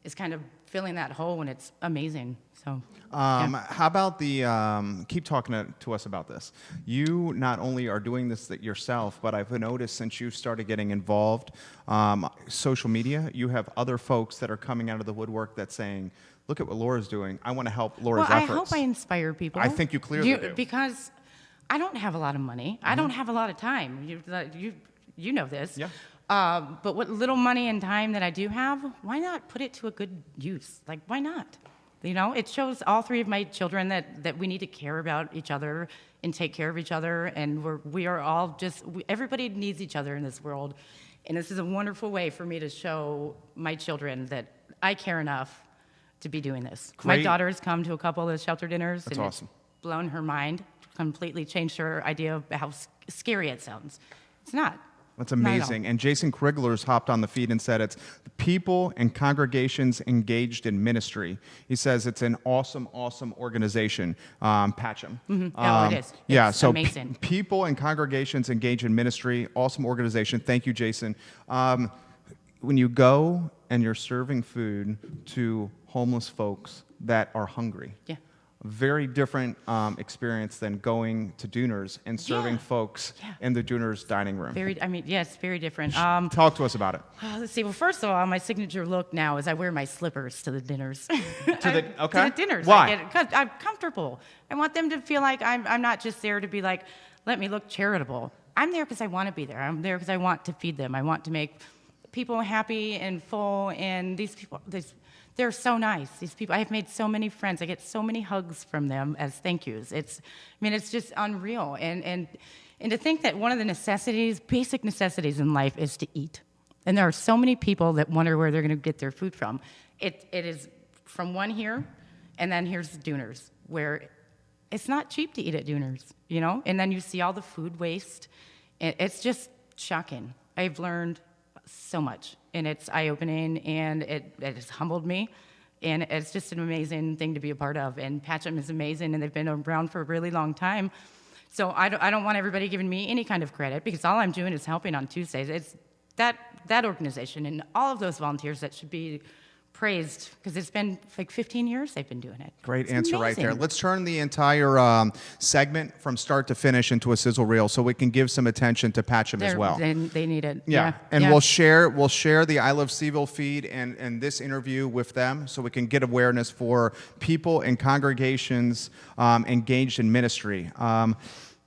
is kind of filling that hole, and it's amazing. So, How about keep talking to us about this. You not only are doing this yourself, but I've noticed since you started getting involved, social media, you have other folks that are coming out of the woodwork that's saying, look at what Laura's doing. I want to help Laura's efforts. I hope I inspire people. I think you clearly do. Because I don't have a lot of money. I don't have a lot of time. You know this. Yeah. But what little money and time that I do have, why not put it to a good use? Like, why not? It shows all three of my children that we need to care about each other and take care of each other, and we are all everybody needs each other in this world, and this is a wonderful way for me to show my children that I care enough to be doing this. Great. My daughter's come to a couple of the shelter dinners. That's and awesome. It's blown her mind, completely changed her idea of how scary it sounds. It's not. That's amazing. And Jason Krigler's hopped on the feed and said it's people and congregations engaged in ministry. He says it's an awesome, awesome organization, PACEM. Mm-hmm. It is. Yeah, it's so amazing. People and congregations engaged in ministry, awesome organization. Thank you, Jason. When you go and you're serving food to homeless folks that are hungry, very different experience than going to Dooners and serving folks in the Dooners dining room. Yes, very different. Talk to us about it. Let's see. Well, first of all, my signature look now is I wear my slippers to the dinners. To the dinners. Why? Because I'm comfortable. I want them to feel like I'm not just there to be like, let me look charitable. I'm there because I want to be there. I'm there because I want to feed them. I want to make people happy and full, and these people, they're so nice. These people, I have made so many friends. I get so many hugs from them as thank yous. It's just unreal. And to think that one of the basic necessities in life is to eat. And there are so many people that wonder where they're going to get their food from. It is from one here, and then here's Dooners, where it's not cheap to eat at Dooners, And then you see all the food waste. It's just shocking. I've learned so much, and it's eye-opening, and it has humbled me, and it's just an amazing thing to be a part of. And PACEM is amazing, and they've been around for a really long time. So I don't want everybody giving me any kind of credit, because all I'm doing is helping on Tuesdays. It's that organization and all of those volunteers that should be praised, because it's been like 15 years they've been doing it. Great answer right there. Let's turn the entire segment from start to finish into a sizzle reel so we can give some attention to PACEM as well. They need it. Yeah. And we'll share the I Love CVille feed and this interview with them so we can get awareness for people and congregations engaged in ministry. Where's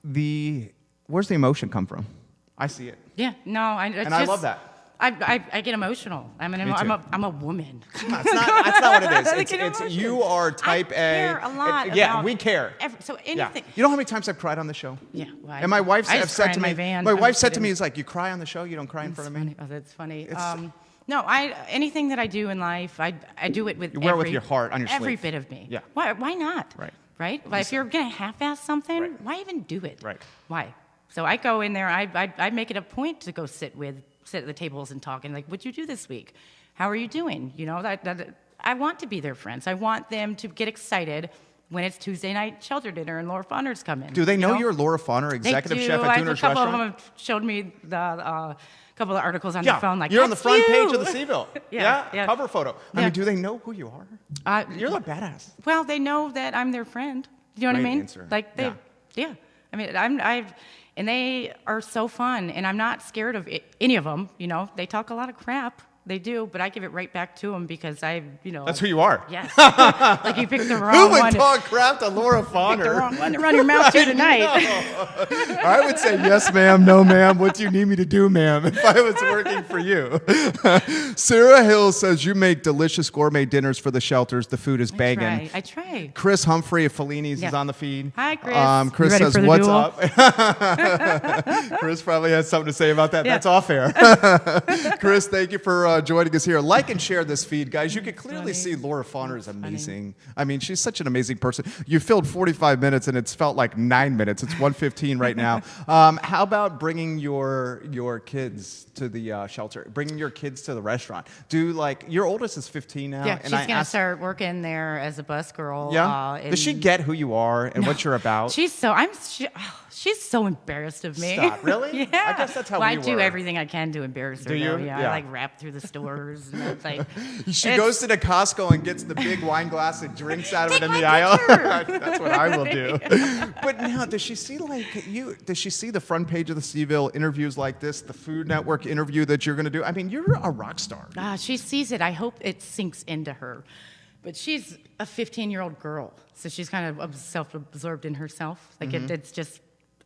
the emotion come from? I see it. Yeah. No, I love that. I get emotional. I'm a woman. That's not what it is. It's you are type A. I care a lot. Yeah, we care. So anything. You know how many times I've cried on the show? Yeah. Well, and my wife said to me, my wife said to me, "Is like you cry on the show, you don't cry in front of me." Oh, that's funny. No, anything that I do in life, I do it with You wear it with your heart on your every sleeve. bit of me. Yeah. Why not? Right? But if you're gonna half-ass something, why even do it? Right. Why? So I go in there. I make it a point to go sit at the tables and talk and like, what'd you do this week? How are you doing? You know, that I want to be their friends. I want them to get excited when it's Tuesday night shelter dinner and Laura Fonner's coming. Do they know you're Laura Fonner, executive chef at Dooner's A couple Restaurant? of them have showed me the couple of articles on their phone. Like, you're on the "That's front you!" page of the CVille. Yeah. Cover photo. I Yeah. mean, do they know who you are? You're the badass. Well, they know that I'm their friend. You know what I Great mean? answer. Like yeah. I mean, and they are so fun, and I'm not scared of any of them. You know, they talk a lot of crap. They do, but I give it right back to them because That's who you are. Yes. Like you picked the wrong Who would one. talk crap to Laura Fonner? Picked the wrong one to run your mouth to tonight. I would say yes, ma'am, no, ma'am. What do you need me to do, ma'am? If I was working for you. Sarah Hill says you make delicious gourmet dinners for the shelters. The food is banging. I try. Chris Humphrey of Fellini's is on the feed. Hi, Chris. Chris You ready says, for the "What's duel?" up?" Chris probably has something to say about that. Yeah. That's off air. Chris, thank you for joining us here. Like and share this feed, guys. You can clearly see Laura Fonner is amazing. I mean, she's such an amazing person. You filled 45 minutes, and it's felt like 9 minutes. It's 1:15 right now. How about bringing your kids to the shelter? Bringing your kids to the restaurant? Your oldest is 15 now. Yeah, and she's going to start working there as a bus girl. Yeah. Does she get who you are and what you're about? She's so embarrassed of me. Stop. Really? Yeah. I guess that's how well, we I do were. everything I can to embarrass her. Do you? Though. Yeah. Yeah. I like rap through the stores. And it's like, She goes to the Costco and gets the big wine glass and drinks out of it in the aisle. That's what I will do. But now, does she see Does she see the front page of the CVille interviews like this, the Food Network interview that you're going to do? I mean, you're a rock star. She sees it. I hope it sinks into her. But she's a 15-year-old girl, so she's kind of self-absorbed in herself. Like it's just,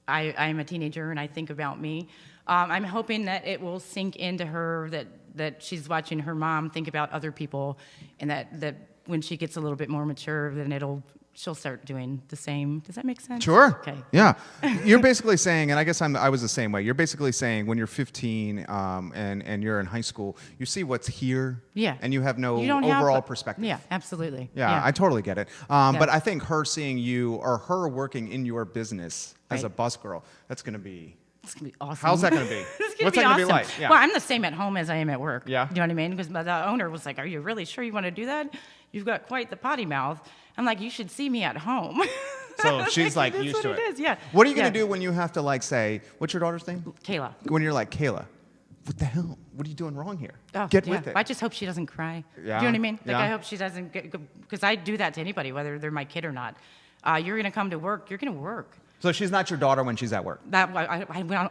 I'm a teenager and I think about me. I'm hoping that it will sink into her that she's watching her mom think about other people, and that when she gets a little bit more mature, then she'll start doing the same. Does that make sense? Sure. Okay. Yeah. You're basically saying, and I guess I was the same way. You're basically saying when you're 15 and you're in high school, you see what's here. Yeah. And you have no You don't overall have, perspective. Yeah, absolutely. Yeah, I totally get it. But I think her seeing you or her working in your business as a bus girl, that's going to be... It's going to be awesome. How's that going to be? What's that going to be like? Yeah. Well, I'm the same at home as I am at work. Yeah. You know what I mean? Because the owner was like, "Are you really sure you want to do that? You've got quite the potty mouth." I'm like, "You should see me at home." So she's like That's used what to it it. is, yeah. What are you going to do when you have to say, what's your daughter's name? Kayla. When you're like, Kayla, what the hell? What are you doing wrong here? Oh, Get yeah. with it. I just hope she doesn't cry. Yeah. Do you know what I mean? Like, Yeah. I hope she doesn't because I do that to anybody, whether they're my kid or not. You're going to come to work. You're going to work. So she's not your daughter when she's at work? I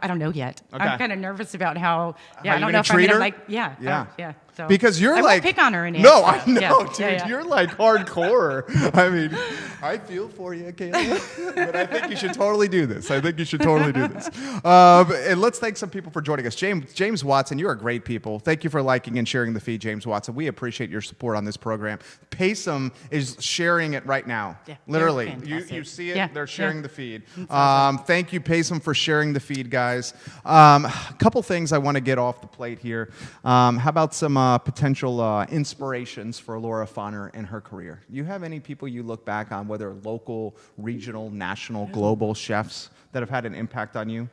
don't know yet. Okay. I'm kind of nervous about how you I don't know gonna if I'm treat going her? to Yeah. So Because you're I like... won't pick on her any. No, I know, Yeah. dude. Yeah. You're like hardcore. I mean, I feel for you, Kayla. But I think you should totally do this. And let's thank some people for joining us. James Watson, you are great people. Thank you for liking and sharing the feed, James Watson. We appreciate your support on this program. PACEM is sharing it right now. Yeah, Literally. they're You see it? Yeah, They're sharing yeah. the feed. Awesome. Thank you, PACEM, for sharing the feed, guys. A couple things I want to get off the plate here. How about some potential inspirations for Laura Fonner in her career? You have any people you look back on, whether local, regional, national, global chefs that have had an impact on you?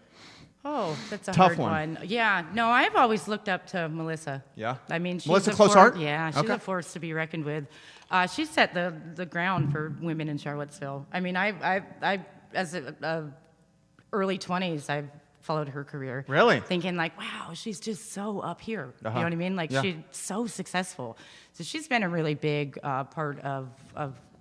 Oh, that's a Tough hard one. one. Yeah, no, I've always looked up to Melissa. Yeah? I mean, she's Melissa a Closehart? Yeah, she's Okay. a force to be reckoned with. She set the ground for women in Charlottesville. I mean, I as a early 20s, I've followed her career. Really? Thinking like, wow, she's just so up here. Uh-huh. You know what I mean? Like Yeah. she's so successful. So she's been a really big part of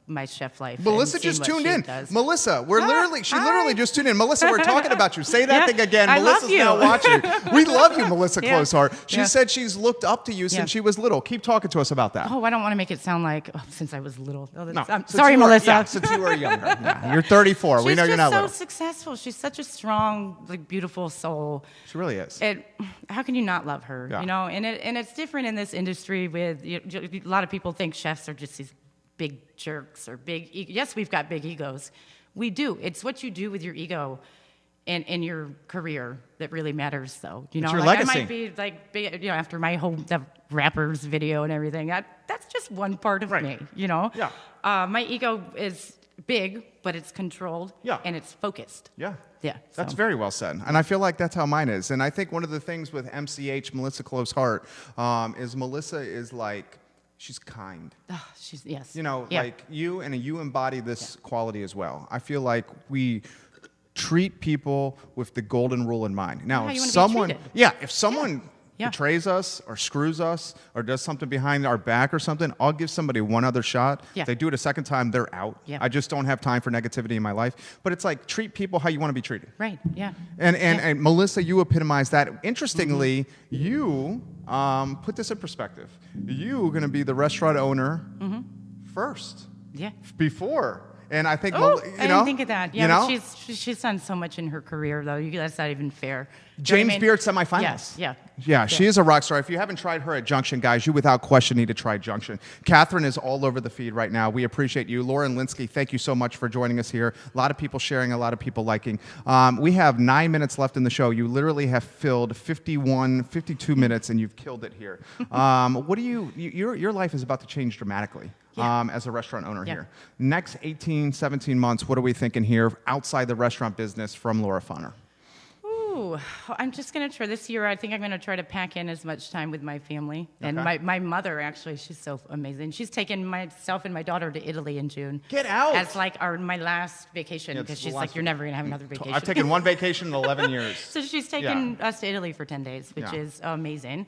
my chef life. and Melissa seeing just what tuned she in. does. Melissa, she Hi. literally just tuned in. Melissa, we're talking about you. Say that Yeah, thing again. I love Melissa's you. now watching. We love you, Melissa Yeah. Closehart. She Yeah. said she's looked up to you since Yeah. she was little. Keep talking to us about that. Oh, I don't want to make it sound like since I was little. Oh, No, I'm since sorry, you were- Melissa. Yeah, since you were younger. Yeah, you're 34. We know you're not She's little. just so successful. She's such a strong, beautiful soul. She really is. How can you not love her? Yeah. You know, and it's different in this industry. A lot of people think chefs are just these big jerks or big. Yes, we've got big egos. We do. It's what you do with your ego in your career that really matters, though. You know, It's your like legacy. I might be like, after my whole the rappers video and everything, that's just one part of me, you know? Yeah. My ego is big, but it's controlled. Yeah. And it's focused. Yeah. Yeah. That's very well said. And I feel like that's how mine is. And I think one of the things with MCH, Melissa Close Heart, is Melissa is like, she's kind. Oh, yes. You know, Yeah. like you embody this quality as well. I feel like we treat people with the golden rule in mind. Now, How if you wanna be someone, treated. if someone Yeah. betrays us or screws us or does something behind our back or something, I'll give somebody one other shot. Yeah. If they do it a second time, they're out. Yeah. I just don't have time for negativity in my life. But it's like, treat people how you want to be treated. Right. Yeah. And Melissa, you epitomize that. Interestingly, you put this in perspective. You going to be the restaurant owner first. Yeah. Before. And I think, Oh, you I know, didn't think of that. Yeah, you know? but she's done so much in her career, though. That's not even fair. You know James what I mean? Beard semifinals. Yes, yeah. Yeah, she is a rock star. If you haven't tried her at Junction, guys, you without question need to try Junction. Catherine is all over the feed right now. We appreciate you. Lauren Linsky, thank you so much for joining us here. A lot of people sharing, a lot of people liking. We have 9 minutes left in the show. You literally have filled 52 minutes, and you've killed it here. What do your life is about to change dramatically. Yeah. As a restaurant owner Yeah. here. Next 18, 17 months, what are we thinking here outside the restaurant business from Laura Fonner? Ooh, I'm just going to try this year. I think I'm going to try to pack in as much time with my family. And Okay. my mother, actually, she's so amazing. She's taken myself and my daughter to Italy in June. Get out! As like my last vacation, Yeah, because it's the she's last like, you're never going to have another vacation. I've taken one vacation in 11 years. So she's taken us to Italy for 10 days, which Yeah. is amazing.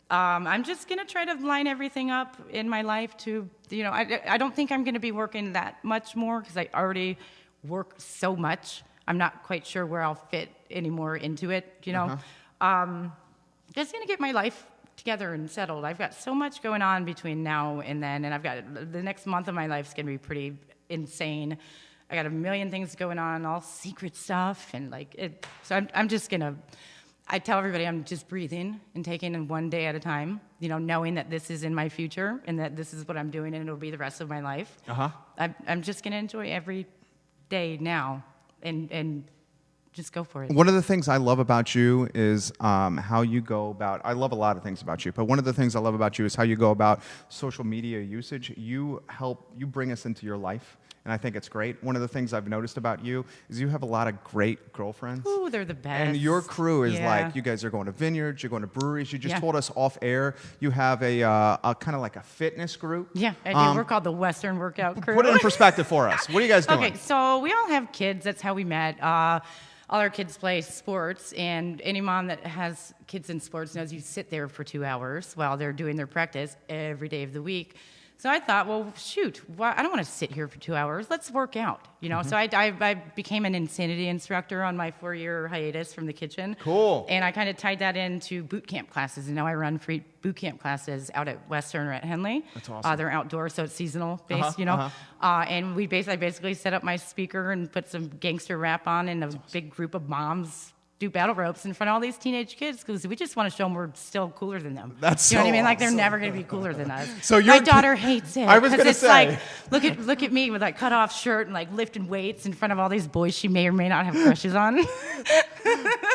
I'm just going to try to line everything up in my life to, you know, I don't think I'm going to be working that much more because I already work so much. I'm not quite sure where I'll fit anymore into it, you know. Just going to get my life together and settled. I've got so much going on between now and then, and I've got the next month of my life is going to be pretty insane. I got a million things going on, all secret stuff, and like it. So I'm just going to. I tell everybody I'm just breathing and taking it one day at a time, you know, knowing that this is in my future and that this is what I'm doing and it'll be the rest of my life. I'm just going to enjoy every day now and just go for it. One of the things I love about you is how you go about, I love a lot of things about you, but one of the things I love about you is how you go about social media usage. You bring us into your life. And I think it's great. One of the things I've noticed about you is you have a lot of great girlfriends. Ooh, they're the best. And your crew is Yeah. like, you guys are going to vineyards, you're going to breweries. You just Yeah. told us off air you have a kind of like a fitness group. Yeah, I do. We're called the Western Workout Crew. Put it in perspective for us. What are you guys doing? Okay, so we all have kids. That's how we met. All our kids play sports, and any mom that has kids in sports knows you sit there for 2 hours while they're doing their practice every day of the week. So I thought, well, shoot, I don't want to sit here for 2 hours. Let's work out, you know. So I became an insanity instructor on my 4-year hiatus from the kitchen. Cool. And I kind of tied that into boot camp classes, and now I run free boot camp classes out at Western or at Henley. That's awesome. They're outdoor, so it's seasonal based, you know. And I basically set up my speaker and put some gangster rap on, and a big group of moms do battle ropes in front of all these teenage kids because we just want to show them we're still cooler than them. That's you know so what I mean? Like they're awesome. never going to be cooler than us. So my you're- daughter hates it. I was 'cause gonna it's say. like look at me with like cut off shirt and like lifting weights in front of all these boys she may or may not have crushes on.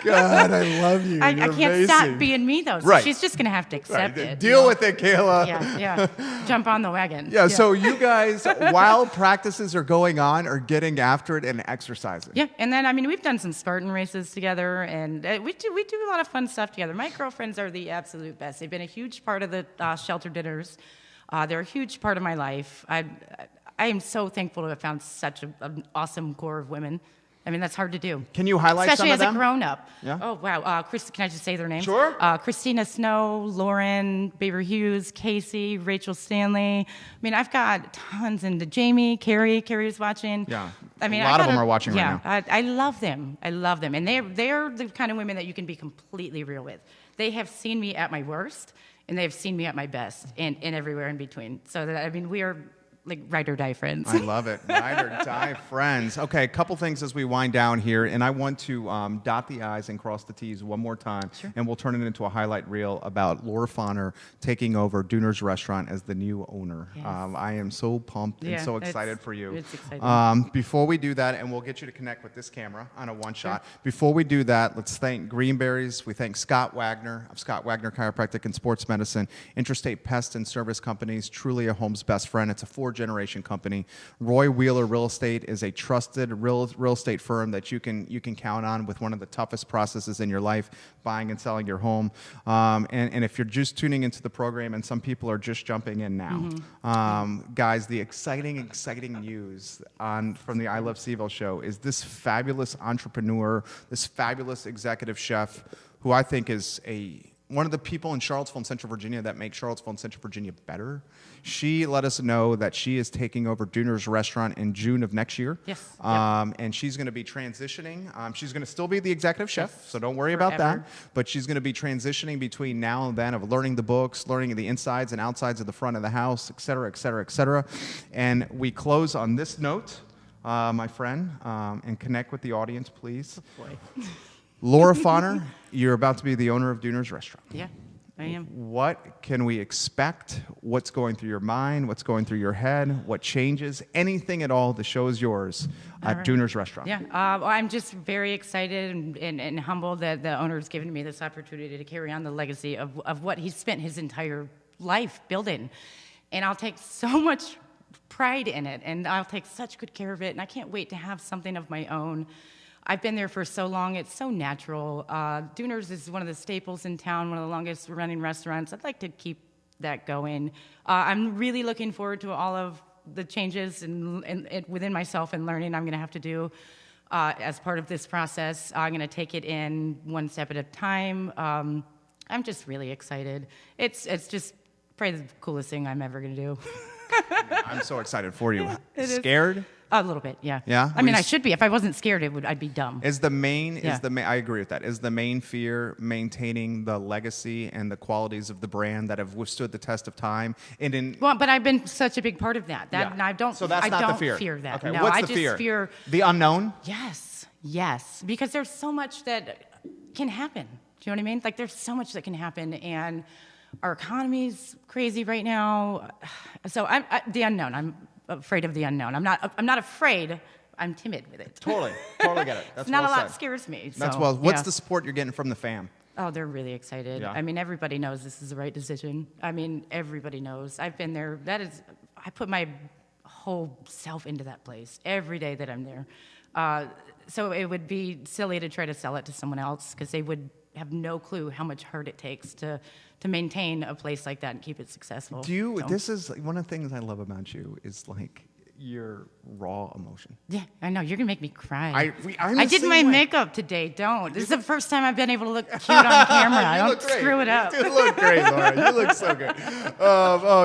God, I love you. I You're can't amazing. stop being me though. So Right. she's just going to have to accept it. Deal you know? with it, Kayla. Yeah. Jump on the wagon. Yeah, so you guys, while practices are going on, are getting after it and exercising. Yeah, and then I mean we've done some Spartan races together, and we do a lot of fun stuff together. My girlfriends are the absolute best. They've been a huge part of the shelter dinners. They're a huge part of my life. I am so thankful to have found such an awesome core of women. I mean, that's hard to do. Can you highlight Especially some of as them? a grown-up. Yeah. Oh, wow. Can I just say their names? Sure. Christina Snow, Lauren, Baber Hughes, Casey, Rachel Stanley. I mean, I've got tons. And Carrie's watching. Yeah. I mean, A lot of them are watching right now. I love them. I love them. And they're the kind of women that you can be completely real with. They have seen me at my worst, and they have seen me at my best, and everywhere in between. So, that, I mean, we are like ride or die friends. I love it. Ride or die friends. Okay, a couple things as we wind down here, and I want to dot the I's and cross the T's one more time, and we'll turn it into a highlight reel about Laura Fonner taking over Dooner's Restaurant as the new owner. Yes. I am so pumped and so excited for you. It's exciting. Before we do that, and we'll get you to connect with this camera on a one-shot. Before we do that, let's thank Greenberries. We thank Scott Wagner of Scott Wagner Chiropractic and Sports Medicine, Interstate Pest and Service Companies, truly a home's best friend. It's a 4-generation company. Roy Wheeler Real Estate is a trusted real estate firm that you can count on with one of the toughest processes in your life, buying and selling your home. And if you're just tuning into the program, and some people are just jumping in now, guys, the exciting news from the I Love CVille Show is this fabulous entrepreneur, this fabulous executive chef, who I think is one of the people in Charlottesville and Central Virginia that make Charlottesville and Central Virginia better. She let us know that she is taking over Dooner's Restaurant in June of next year. Yes. And she's going to be transitioning. She's going to still be the executive chef, so don't worry about that. But she's going to be transitioning between now and then of learning the books, learning the insides and outsides of the front of the house, et cetera, et cetera, et cetera. And we close on this note, my friend, and connect with the audience, please. Oh, boy. Laura Fonner, you're about to be the owner of Dooner's Restaurant. Yeah, I am. What can we expect? What's going through your mind? What's going through your head? What changes? Anything at all, the show is yours at Dooner's Restaurant. Yeah, well, I'm just very excited and humbled that the owner's given me this opportunity to carry on the legacy of what he's spent his entire life building. And I'll take so much pride in it, and I'll take such good care of it, and I can't wait to have something of my own. I've been there for so long. It's so natural. Dooner's is one of the staples in town, one of the longest running restaurants. I'd like to keep that going. I'm really looking forward to all of the changes and within myself and learning I'm going to have to do as part of this process. I'm going to take it in one step at a time. I'm just really excited. It's just probably the coolest thing I'm ever going to do. I'm so excited for you. Scared? A little bit, yeah. Yeah? I mean, I should be. If I wasn't scared, I'd be dumb. I agree with that. Is the main fear maintaining the legacy and the qualities of the brand that have withstood the test of time? But I've been such a big part of that. And I don't. So that's not the fear. Fear that. Okay, no, what's I the just fear? fear the unknown. Yes. Because there's so much that can happen. Do you know what I mean? Like there's so much that can happen, and our economy's crazy right now. So the unknown. I'm afraid of the unknown. I'm not afraid. I'm timid with it. Totally get it. That's not well a lot said. scares me. That's What's the support you're getting from the fam? Oh, they're really excited. Yeah. I mean, everybody knows this is the right decision. I mean, everybody knows. I've been there. I put my whole self into that place every day that I'm there. So it would be silly to try to sell it to someone else because they would have no clue how much hurt it takes to maintain a place like that and keep it successful. This is one of the things I love about you is like your raw emotion. Yeah, I know. You're going to make me cry. I did my makeup today. This is the first time I've been able to look cute on camera. I don't screw it up. You look great, Laura. You look so good.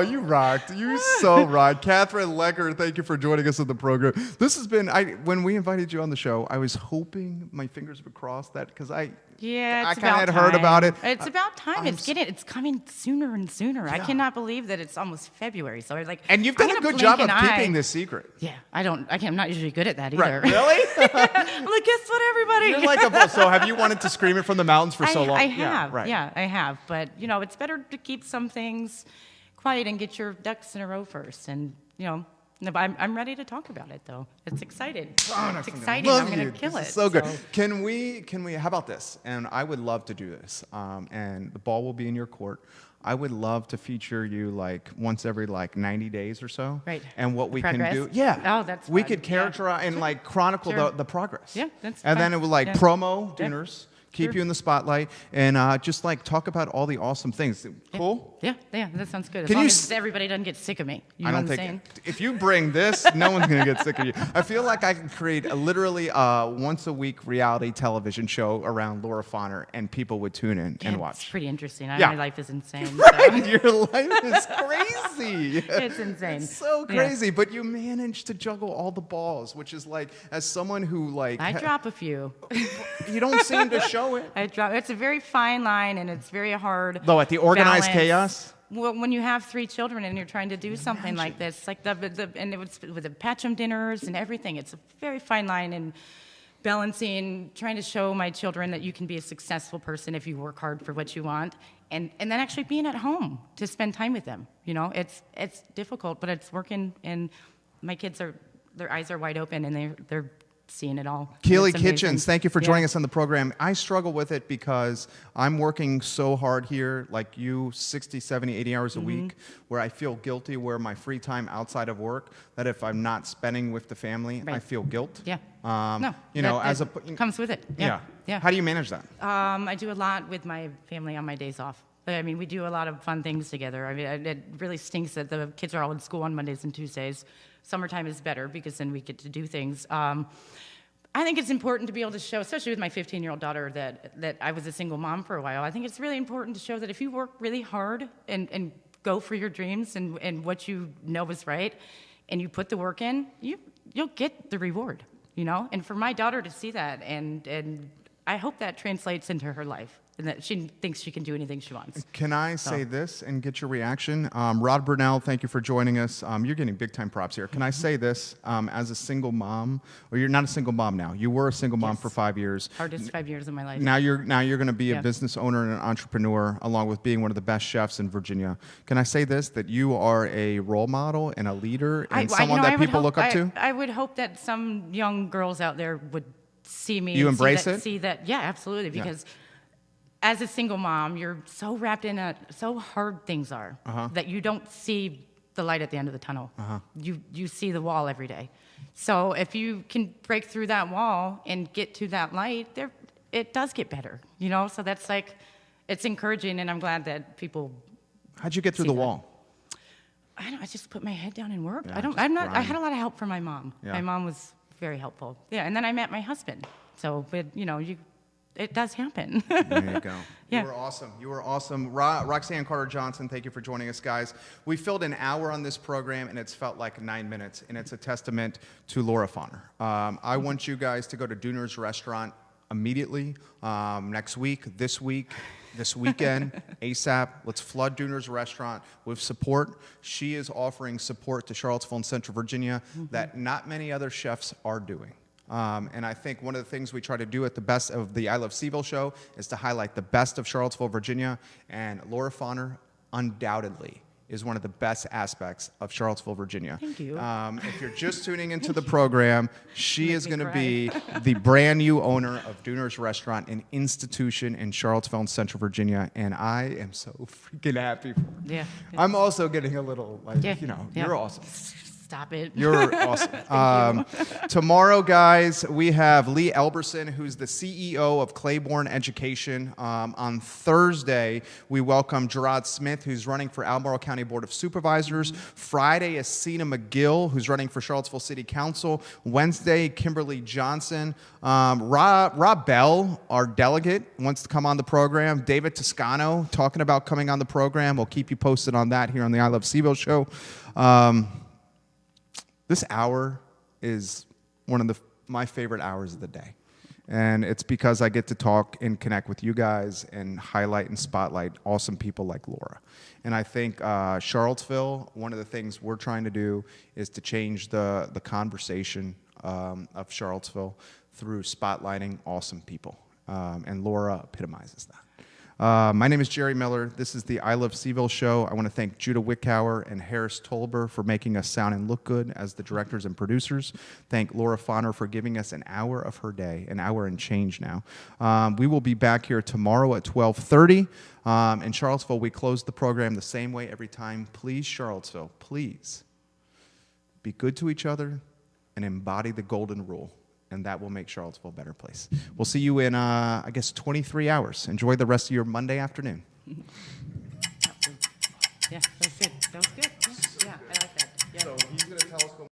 You rocked. You so rocked. Catherine Lecker, thank you for joining us on the program. This has been, when we invited you on the show, I was hoping my fingers would cross that because I kind of had heard about it. It's about time. It's coming sooner and sooner. Yeah. I cannot believe that it's almost February. So and you've done a good job of keeping this secret. Yeah, I'm not usually good at that Right. either. Really? I'm like, guess what, everybody? You're like so have you wanted to scream it from the mountains for so long? I have. Yeah, right. Yeah, I have. But, it's better to keep some things quiet and get your ducks in a row first. And, I'm ready to talk about it, though. It's exciting. It's exciting. I'm going to kill it. So good. Can we, how about this? And I would love to do this. And the ball will be in your court. I would love to feature you once every 90 days or so. Right. And what we progress? can do. Yeah. Oh, that's we fun. could characterize and chronicle the progress. Yeah, that's And fun. then it would promo Dooner's. Keep you in the spotlight and just talk about all the awesome things. Cool? Yeah, that sounds good. As long as everybody doesn't get sick of me. You know what I'm saying? If you bring this, no one's going to get sick of you. I feel like I can create literally once a week reality television show around Laura Fonner and people would tune in and watch. It's pretty interesting. My life is insane. Right? Your life is crazy. It's insane. It's so crazy, but you manage to juggle all the balls, which is as someone who I drop a few. You don't seem to show it. It's a very fine line, and it's very hard. Though at the organized balance. chaos? Well, when you have 3 children and you're trying to do something like this, like and it was with the PACEM dinners and everything, it's a very fine line in balancing, trying to show my children that you can be a successful person if you work hard for what you want, and then actually being at home to spend time with them. You know, it's difficult, but it's working, and my kids their eyes are wide open, and they're seeing it all. Keely Kitchens, thank you for joining us on the program. I struggle with it because I'm working so hard here, like you, 60, 70, 80 hours a week, where I feel guilty where my free time outside of work, that if I'm not spending with the family, I feel guilt. Yeah. No, you know, comes with it. Yeah. Yeah. How do you manage that? I do a lot with my family on my days off. I mean, we do a lot of fun things together. I mean, it really stinks that the kids are all in school on Mondays and Tuesdays. Summertime is better because then we get to do things. I think it's important to be able to show, especially with my 15-year-old daughter, that I was a single mom for a while. I think it's really important to show that if you work really hard and go for your dreams and what you know is right, and you put the work in, you'll get the reward, you know? And for my daughter to see that, and I hope that translates into her life, and that she thinks she can do anything she wants. Can I say this and get your reaction? Rod Burnell, thank you for joining us. You're getting big-time props here. Can I say this? As a single mom, or you're not a single mom now. You were a single mom for 5 years. Hardest 5 years of my life. Now you're going to be a business owner and an entrepreneur, along with being one of the best chefs in Virginia. Can I say this, that you are a role model and a leader and someone that people look up to? I would hope that some young girls out there would see me. You embrace it? See that, yeah, absolutely, because as a single mom, you're so wrapped in so hard things are that you don't see the light at the end of the tunnel. You see the wall every day. So if you can break through that wall and get to that light, it does get better, you know? So that's like, it's encouraging, and I'm glad that people. How'd you get through the wall? I don't know, I just put my head down and worked. Yeah, I had a lot of help from my mom. Yeah. My mom was very helpful. Yeah, and then I met my husband. So, but you know, it does happen. There you go. Yeah. You were awesome. You were awesome. Roxanne Carter-Johnson, thank you for joining us, guys. We filled an hour on this program, and it's felt like 9 minutes, and it's a testament to Laura Fonner. I want you guys to go to Dooner's Restaurant immediately, next week, this weekend, ASAP. Let's flood Dooner's Restaurant with support. She is offering support to Charlottesville and Central Virginia that not many other chefs are doing. And I think one of the things we try to do at the best of the I Love CVille show is to highlight the best of Charlottesville, Virginia, and Laura Fonner undoubtedly is one of the best aspects of Charlottesville, Virginia. Thank you. If you're just tuning into the program, she is going to be the brand new owner of Dooner's Restaurant, an institution in Charlottesville and Central Virginia, and I am so freaking happy for her. Yeah. I'm also getting a little, like, you know, you're awesome. Stop it. You're awesome. Tomorrow, guys, we have Lee Elberson, who's the CEO of Claiborne Education. On Thursday, we welcome Gerard Smith, who's running for Albemarle County Board of Supervisors. Friday is Sina McGill, who's running for Charlottesville City Council. Wednesday, Kimberly Johnson. Rob Bell, our delegate, wants to come on the program. David Toscano, talking about coming on the program. We'll keep you posted on that here on the I Love CVille show. This hour is one of my favorite hours of the day. And it's because I get to talk and connect with you guys and highlight and spotlight awesome people like Laura. And I think Charlottesville, one of the things we're trying to do is to change the conversation of Charlottesville through spotlighting awesome people. And Laura epitomizes that. My name is Jerry Miller. This is the I Love CVille show. I want to thank Judah Wickower and Harris Tolber for making us sound and look good as the directors and producers. Thank Laura Fonner for giving us an hour of her day, an hour and change now. We will be back here tomorrow at 12:30. In Charlottesville, we close the program the same way every time. Please, Charlottesville, please be good to each other and embody the golden rule. And that will make Charlottesville a better place. We'll see you in, I guess, 23 hours. Enjoy the rest of your Monday afternoon. Yeah, that's it.